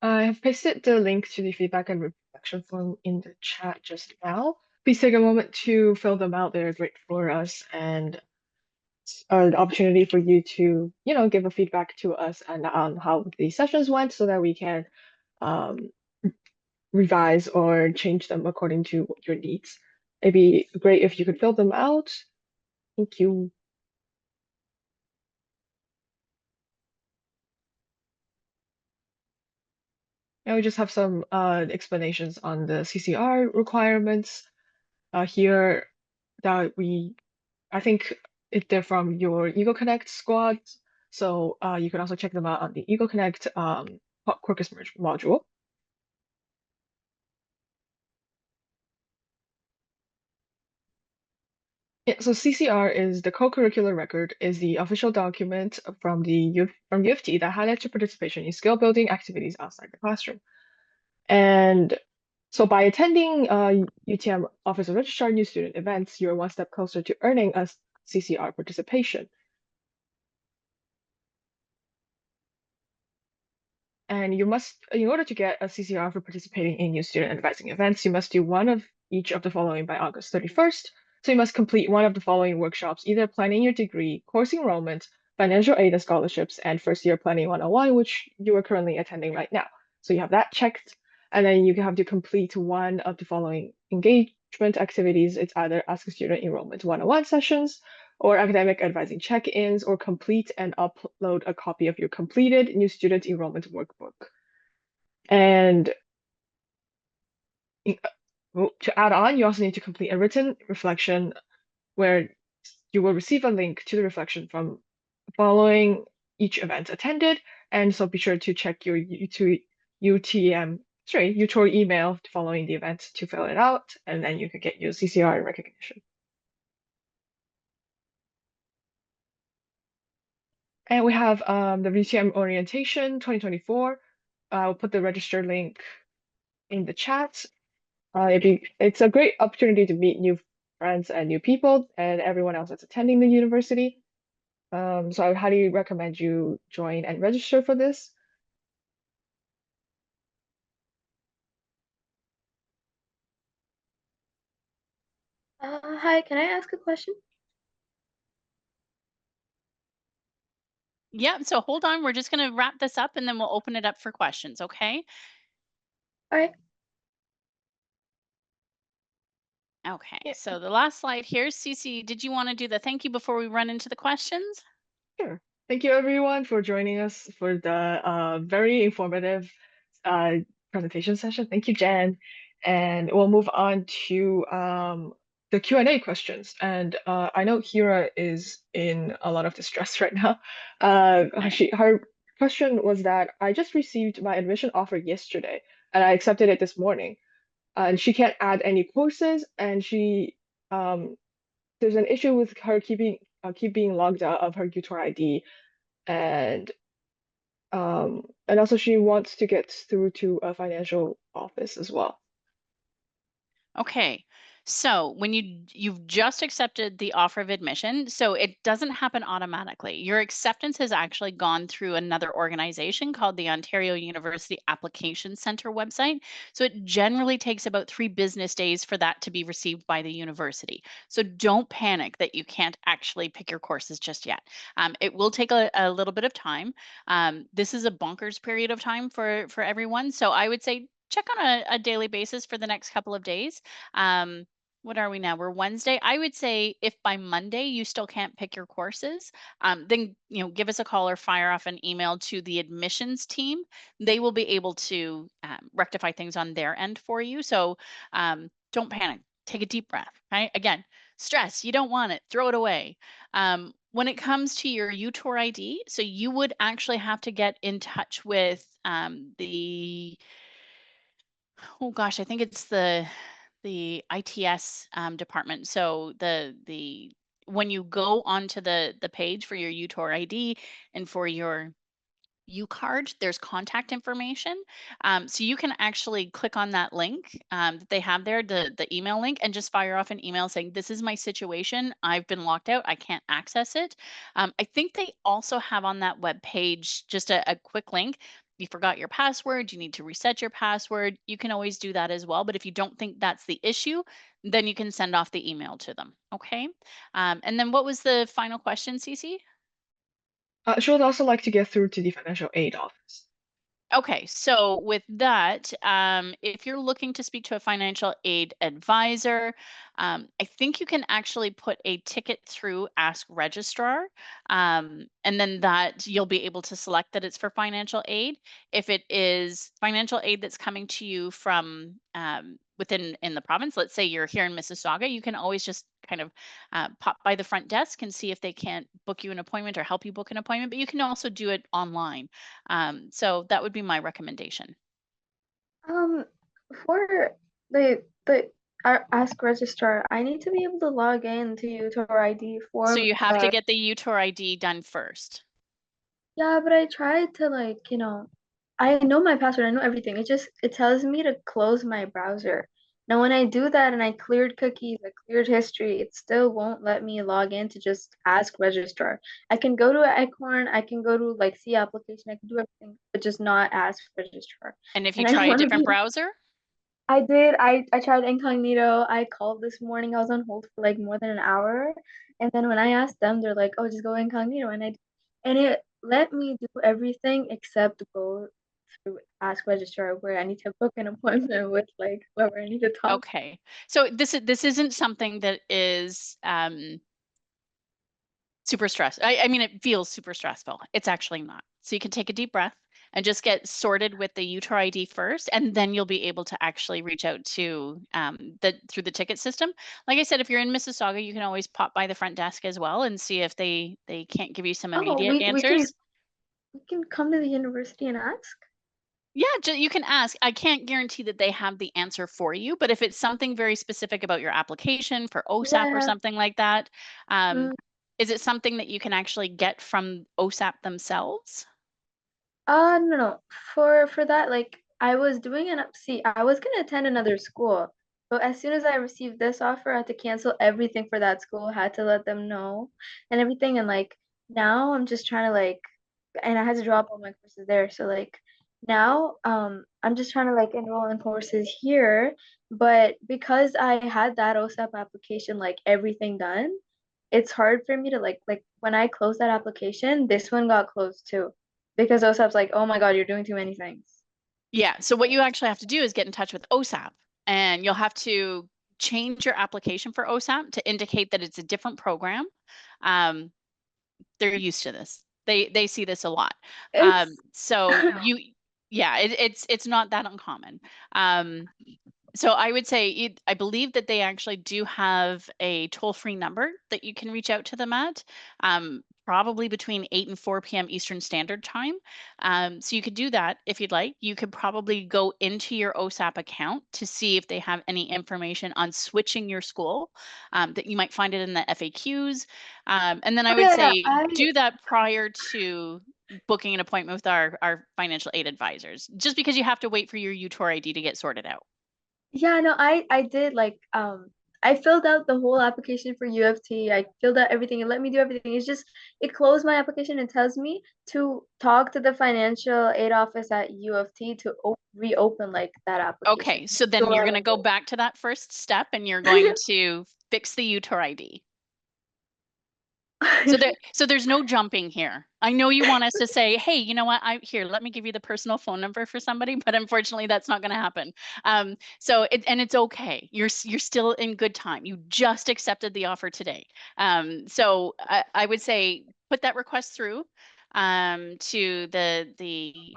I have pasted the link to the feedback and reflection form in the chat just now. Please take a moment to fill them out. They're great for us and an opportunity for you to, give a feedback to us and on how the sessions went so that we can um, revise or change them according to your needs. It'd be great if you could fill them out. Thank you. Now we just have some explanations on the CCR requirements here that I think they're from your Eagle Connect squad. So you can also check them out on the Eagle Connect Quarkus Merge module. Yeah, so CCR is the co-curricular record, is the official document from from UofT that highlights your participation in skill building activities outside the classroom. And so by attending UTM Office of Registrar new student events, you're one step closer to earning a CCR participation. And you must, in order to get a CCR for participating in new student advising events, you must do one of each of the following by August 31st. So you must complete one of the following workshops, either planning your degree, course enrollment, financial aid and scholarships, and first year planning 101, which you are currently attending right now. So you have that checked, and then you have to complete one of the following engagement activities. It's either Ask a Student Enrollment 101 sessions, or academic advising check-ins, or complete and upload a copy of your completed new student enrollment workbook. And to add on, you also need to complete a written reflection where you will receive a link to the reflection from following each event attended. And so be sure to check your UTOR email following the event to fill it out, and then you can get your CCR recognition. And we have the VTM orientation 2024. I'll put the register link in the chat. It's a great opportunity to meet new friends and new people and everyone else that's attending the university. So I would highly recommend you join and register for this. Hi, can I ask a question? Yeah, so hold on. We're just going to wrap this up and then we'll open it up for questions, okay? All right. Okay, Yeah. so the last slide here, Cece, did you want to do the thank you before we run into the questions? Sure. Thank you everyone for joining us for the very informative presentation session. Thank you, Jen. And we'll move on to the Q&A questions. And I know Hira is in a lot of distress right now. Her question was that I just received my admission offer yesterday and I accepted it this morning. And she can't add any courses, and there's an issue with her keep being logged out of her UTOR ID, and also she wants to get through to a financial office as well. Okay, so when you've just accepted the offer of admission, so it doesn't happen automatically. Your acceptance has actually gone through another organization called the Ontario University Application Center website. So it generally takes about 3 business days for that to be received by the university. So don't panic that you can't actually pick your courses just yet. It will take a little bit of time. This is a bonkers period of time for everyone. So I would say check on a daily basis for the next couple of days. What are we now? We're Wednesday. I would say if by Monday you still can't pick your courses, then give us a call or fire off an email to the admissions team. They will be able to rectify things on their end for you. So don't panic. Take a deep breath. Right? Again, stress. You don't want it. Throw it away. When it comes to your UTOR ID, so you would actually have to get in touch with oh gosh, I think it's the ITS department. So the when you go onto the page for your UTOR ID and for your UCard, there's contact information. So you can actually click on that link that they have there, the email link, and just fire off an email saying, this is my situation. I've been locked out. I can't access it. I think they also have on that web page just a quick link. You forgot your password, you need to reset your password. You can always do that as well. But if you don't think that's the issue, then you can send off the email to them. Okay. And then what was the final question, Cece? She would also like to get through to the financial aid office. Okay, so with that, if you're looking to speak to a financial aid advisor, I think you can actually put a ticket through Ask Registrar, and then that you'll be able to select that it's for financial aid. If it is financial aid that's coming to you from within the province, let's say you're here in Mississauga, you can always just kind of pop by the front desk and see if they can't book you an appointment or help you book an appointment, but you can also do it online. So that would be my recommendation. For the Ask Registrar, I need to be able to log in to UTOR ID So form. you have to get the UTOR ID done first. Yeah, but I tried to I know my password, I know everything. It tells me to close my browser. Now when I do that and I cleared cookies, I cleared history, it still won't let me log in to just Ask Registrar. I can go to Ecorn, I can go to see application, I can do everything, but just not Ask Registrar. And if you And I try a want to different be browser? I did. I tried incognito. I called this morning. I was on hold for more than an hour. And then when I asked them, they're like, "Oh, just go incognito." And it let me do everything except go through Ask Registrar where I need to book an appointment with whoever I need to talk. Okay. So this isn't something that is super stressed. I mean, it feels super stressful. It's actually not. So you can take a deep breath and just get sorted with the UTR ID first, and then you'll be able to actually reach out to through the ticket system. Like I said, if you're in Mississauga, you can always pop by the front desk as well and see if they can't give you some Oh, immediate answers. we can come to the university and ask. Yeah, you can ask. I can't guarantee that they have the answer for you, but if it's something very specific about your application for OSAP or Yeah. something like that, Mm. is it something that you can actually get from OSAP themselves? No. For that, like I was doing an see, I was gonna attend another school, but as soon as I received this offer, I had to cancel everything for that school, had to let them know and everything. And like now I'm just trying to like, and I had to drop all my courses there. So like now, I'm just trying to like enroll in courses here. But because I had that OSAP application, like everything done, it's hard for me to like when I closed that application, this one got closed too. Because OSAP's like, oh my God, you're doing too many things. Yeah, so what you actually have to do is get in touch with OSAP, and you'll have to change your application for OSAP to indicate that it's a different program. They're used to this. They see this a lot. It's So yeah, it's not that uncommon. So I would say I believe that they actually do have a toll-free number that you can reach out to them at, probably between 8 and 4 p.m. Eastern Standard Time. So you could do that if you'd like. You could probably go into your OSAP account to see if they have any information on switching your school, that you might find it in the FAQs. And then I would yeah, say do that prior to booking an appointment with our financial aid advisors, just because you have to wait for your UTOR ID to get sorted out. yeah, no, I did like I filled out the whole application for UofT. I filled out everything. It let me do everything. It's just it closed my application and tells me to talk to the financial aid office at UofT to reopen like that application. Okay, so then Still you're not going to go back to that first step and you're going to fix the UTOR ID. So there's no jumping here. I know you want us to say, hey, you know what? Let me give you the personal phone number for somebody, but unfortunately that's not going to happen. And it's okay. You're still in good time. You just accepted the offer today. So I would say put that request through to the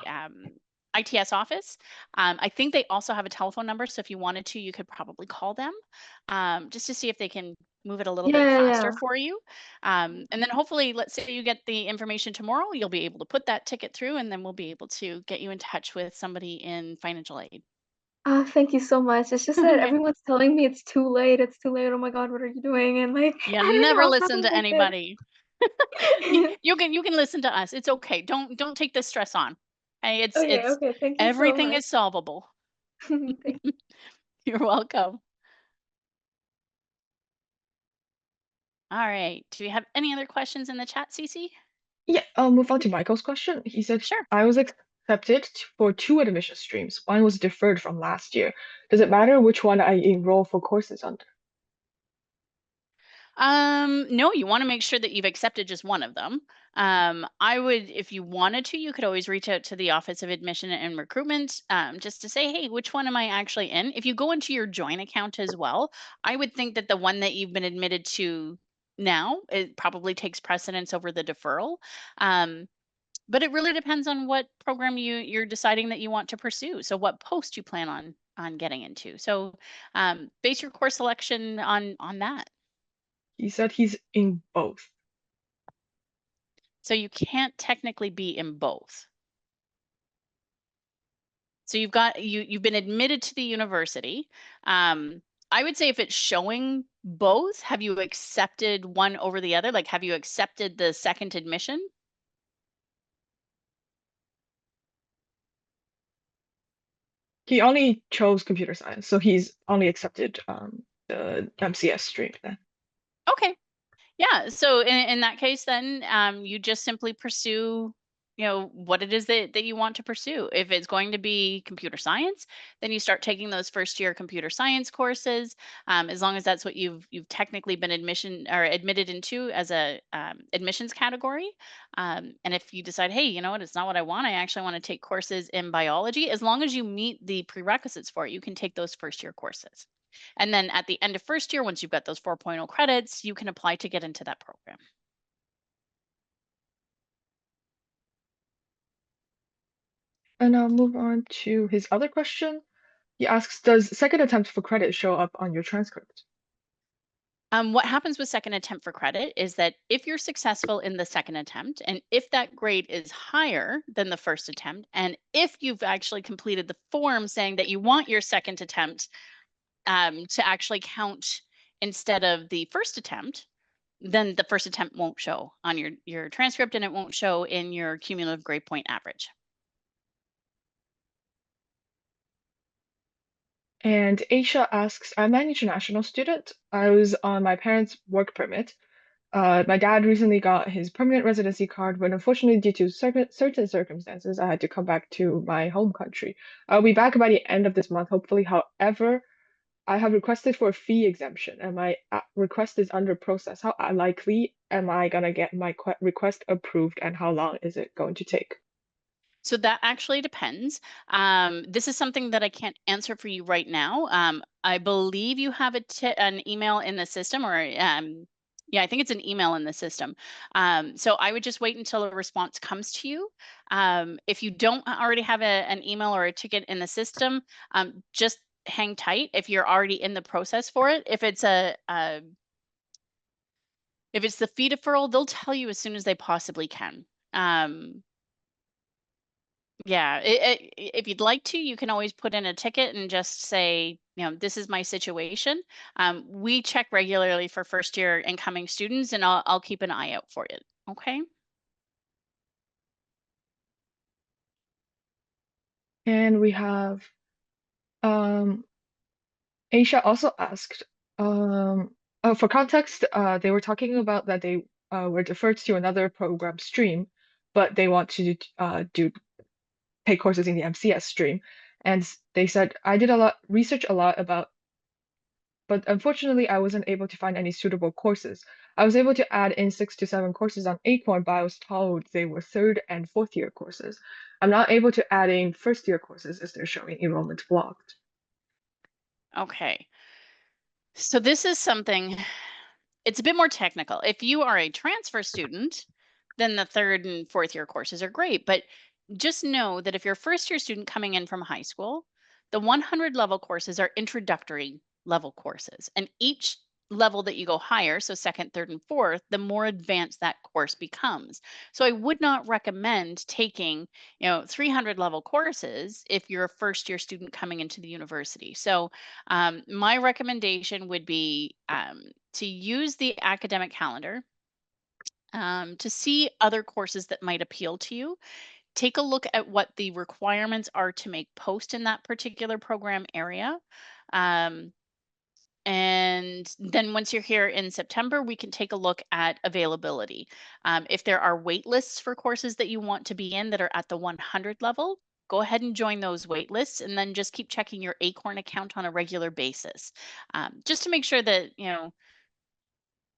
ITS office. I think they also have a telephone number, so if you wanted to, you could probably call them just to see if they can move it a little bit faster Yeah. for you. And then hopefully, let's say you get the information tomorrow, you'll be able to put that ticket through, and then we'll be able to get you in touch with somebody in financial aid. Thank you so much. It's just that everyone's telling me it's too late. It's too late. Oh my God, what are you doing? And like, You I don't never know. listen to Something like this. anybody. You can listen to us. It's okay. Don't take this stress on. Hey, Okay, it's okay. Thank you so everything much. is solvable. Thank you. You're welcome. All right. Do you have any other questions in the chat, Cece? Yeah, I'll move on to Michael's question. He said, Sure. I was accepted for 2 admission streams. One was deferred from last year. Does it matter which one I enroll for courses under? No, you want to make sure that you've accepted just one of them. I would, if you wanted to, you could always reach out to the Office of Admission and Recruitment, just to say, hey, which one am I actually in? If you go into your join account as well, I would think that the one that you've been admitted to now, it probably takes precedence over the deferral. But it really depends on what program you're deciding that you want to pursue. So what post you plan on getting into. So base your course selection on that. He said he's in both. So you can't technically be in both. So you've been admitted to the university. I would say if it's showing both, have you accepted one over the other? Like, have you accepted the second admission? He only chose computer science, so he's only accepted the MCS stream then. Okay. Yeah. So in that case, then you just simply pursue, what it is that you want to pursue. If it's going to be computer science, then you start taking those first year computer science courses. As long as that's what you've technically been admitted into as a admissions category. And if you decide, hey, you know what, it's not what I want. I actually want to take courses in biology. As long as you meet the prerequisites for it, you can take those first year courses. And then at the end of first year, once you've got those 4.0 credits, you can apply to get into that program. And I'll move on to his other question. He asks, does second attempt for credit show up on your transcript? What happens with second attempt for credit is that if you're successful in the second attempt, and if that grade is higher than the first attempt, and if you've actually completed the form saying that you want your second attempt to actually count instead of the first attempt, then the first attempt won't show on your transcript, and it won't show in your cumulative grade point average. And Aisha asks, I'm an international student. I was on my parents' work permit. My dad recently got his permanent residency card, but unfortunately, due to certain circumstances, I had to come back to my home country. I'll be back by the end of this month, hopefully. However, I have requested for a fee exemption, and my request is under process. How likely am I gonna get my request approved, and how long is it going to take? So that actually depends. This is something that I can't answer for you right now. I believe you have an email in the system, or yeah, I think it's an email in the system. So I would just wait until a response comes to you. If you don't already have an email or a ticket in the system, just hang tight if you're already in the process for it. If it's if it's the fee deferral, they'll tell you as soon as they possibly can. Yeah, if you'd like to, you can always put in a ticket and just say, this is my situation. We check regularly for first year incoming students, and I'll keep an eye out for it. Okay. And we have Aisha also asked, for context, they were talking about that they were deferred to another program stream, but they want to take courses in the MCS stream. And they said, I did research a lot about, but unfortunately, I wasn't able to find any suitable courses. I was able to add in 6 to 7 courses on Acorn, but I was told they were third and fourth year courses. I'm not able to add in first year courses as they're showing enrollment blocked. Okay. So this is something, it's a bit more technical. If you are a transfer student, then the third and fourth year courses are great. But just know that if you're a first year student coming in from high school, the 100 level courses are introductory level courses. And each level that you go higher, so second, third, and fourth, the more advanced that course becomes. So I would not recommend taking, 300 level courses if you're a first year student coming into the university. So my recommendation would be to use the academic calendar to see other courses that might appeal to you. Take a look at what the requirements are to make post in that particular program area. And then once you're here in September, we can take a look at availability. If there are wait lists for courses that you want to be in that are at the 100 level, go ahead and join those wait lists, and then just keep checking your Acorn account on a regular basis, just to make sure that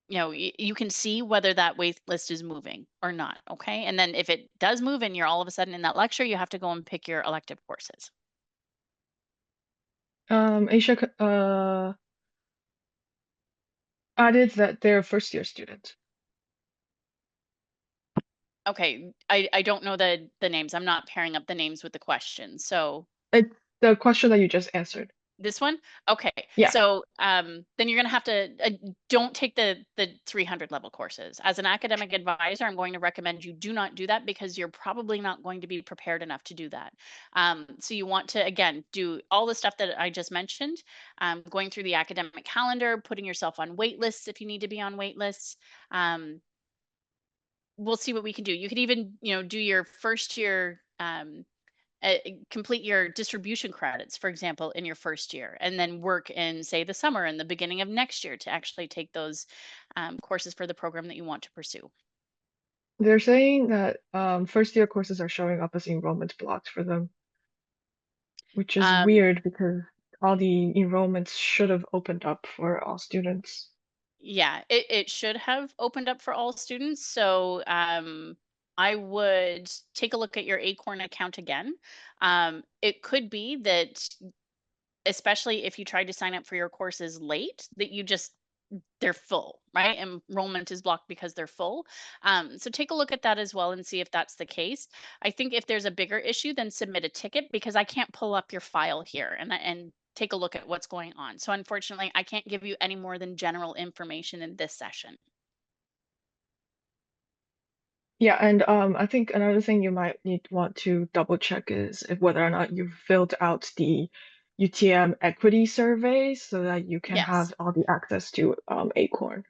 you can see whether that wait list is moving or not. Okay, and then if it does move and you're all of a sudden in that lecture, you have to go and pick your elective courses. Aisha added that they're a first year student. Okay, I don't know the names. I'm not pairing up the names with the questions. So It's the question that you just answered. this one, okay. Yeah. So then you're gonna have to don't take the 300 level courses. As an academic advisor, I'm going to recommend you do not do that because you're probably not going to be prepared enough to do that. So you want to again do all the stuff that I just mentioned, going through the academic calendar, putting yourself on wait lists if you need to be on wait lists. We'll see what we can do. You could even, do your first year, complete your distribution credits, for example, in your first year, and then work in, say, the summer and the beginning of next year to actually take those courses for the program that you want to pursue. They're saying that first year courses are showing up as enrollment blocked for them, which is weird because all the enrollments should have opened up for all students. Yeah, it should have opened up for all students. So I would take a look at your Acorn account again. It could be that, especially if you tried to sign up for your courses late, that you just they're full, right? Enrollment is blocked because they're full. So take a look at that as well and see if that's the case. I think if there's a bigger issue, then submit a ticket, because I can't pull up your file here and take a look at what's going on. So unfortunately, I can't give you any more than general information in this session. Yeah, and I think another thing you might want to double check is if whether or not you've filled out the UTM equity survey so that you can Yes, have all the access to Acorn.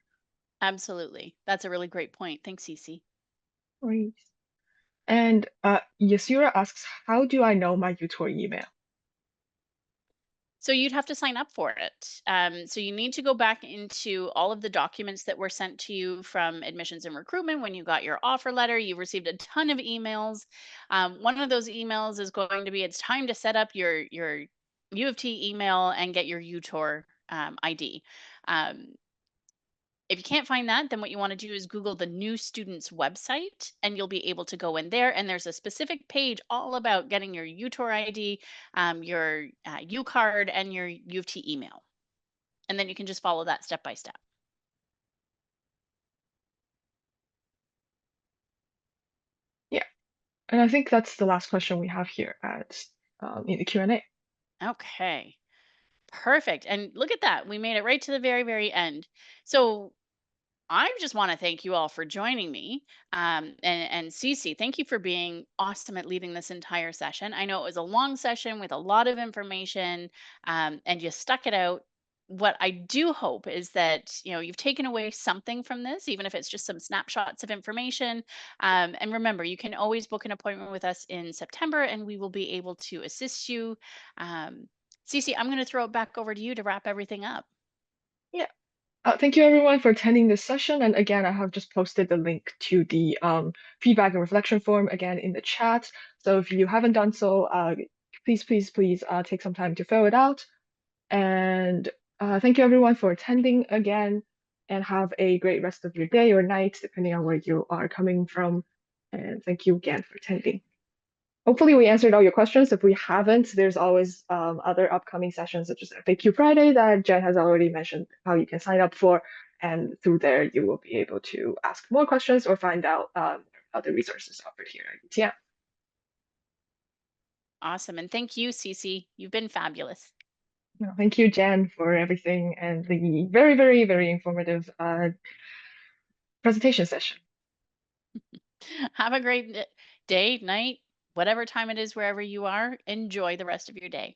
absolutely. That's a really great point. Thanks, Cece. Right. And Yasura asks, how do I know my tutor email? So you'd have to sign up for it. So you need to go back into all of the documents that were sent to you from admissions and recruitment when you got your offer letter. You received a ton of emails. One of those emails is going to be, it's time to set up your UofT email and get your UTOR ID. If you can't find that, then what you want to do is Google the new student's website, and you'll be able to go in there. And there's a specific page all about getting your UTOR ID, your U card, and your UofT email. And then you can just follow that step by step. Yeah, and I think that's the last question we have here in the Q&A. Okay, perfect. And look at that. We made it right to the very, very end. So I just want to thank you all for joining me. And Cece, thank you for being awesome at leading this entire session. I know it was a long session with a lot of information, and you stuck it out. What I do hope is that you've taken away something from this, even if it's just some snapshots of information. And remember, you can always book an appointment with us in September, and we will be able to assist you. Cece, I'm going to throw it back over to you to wrap everything up. Yeah. Thank you everyone for attending this session. And again, I have just posted the link to the feedback and reflection form again in the chat. So if you haven't done so, please take some time to fill it out. And thank you everyone for attending again, and have a great rest of your day or night, depending on where you are coming from. And thank you again for attending. Hopefully we answered all your questions. If we haven't, there's always other upcoming sessions such as FAQ Friday that Jen has already mentioned how you can sign up for. And through there, you will be able to ask more questions or find out other resources offered here at UTM. Awesome. And thank you, Cece. You've been fabulous. Well, thank you, Jen, for everything and the very, very, very informative presentation session. Have a great day, night, whatever time it is, wherever you are. Enjoy the rest of your day.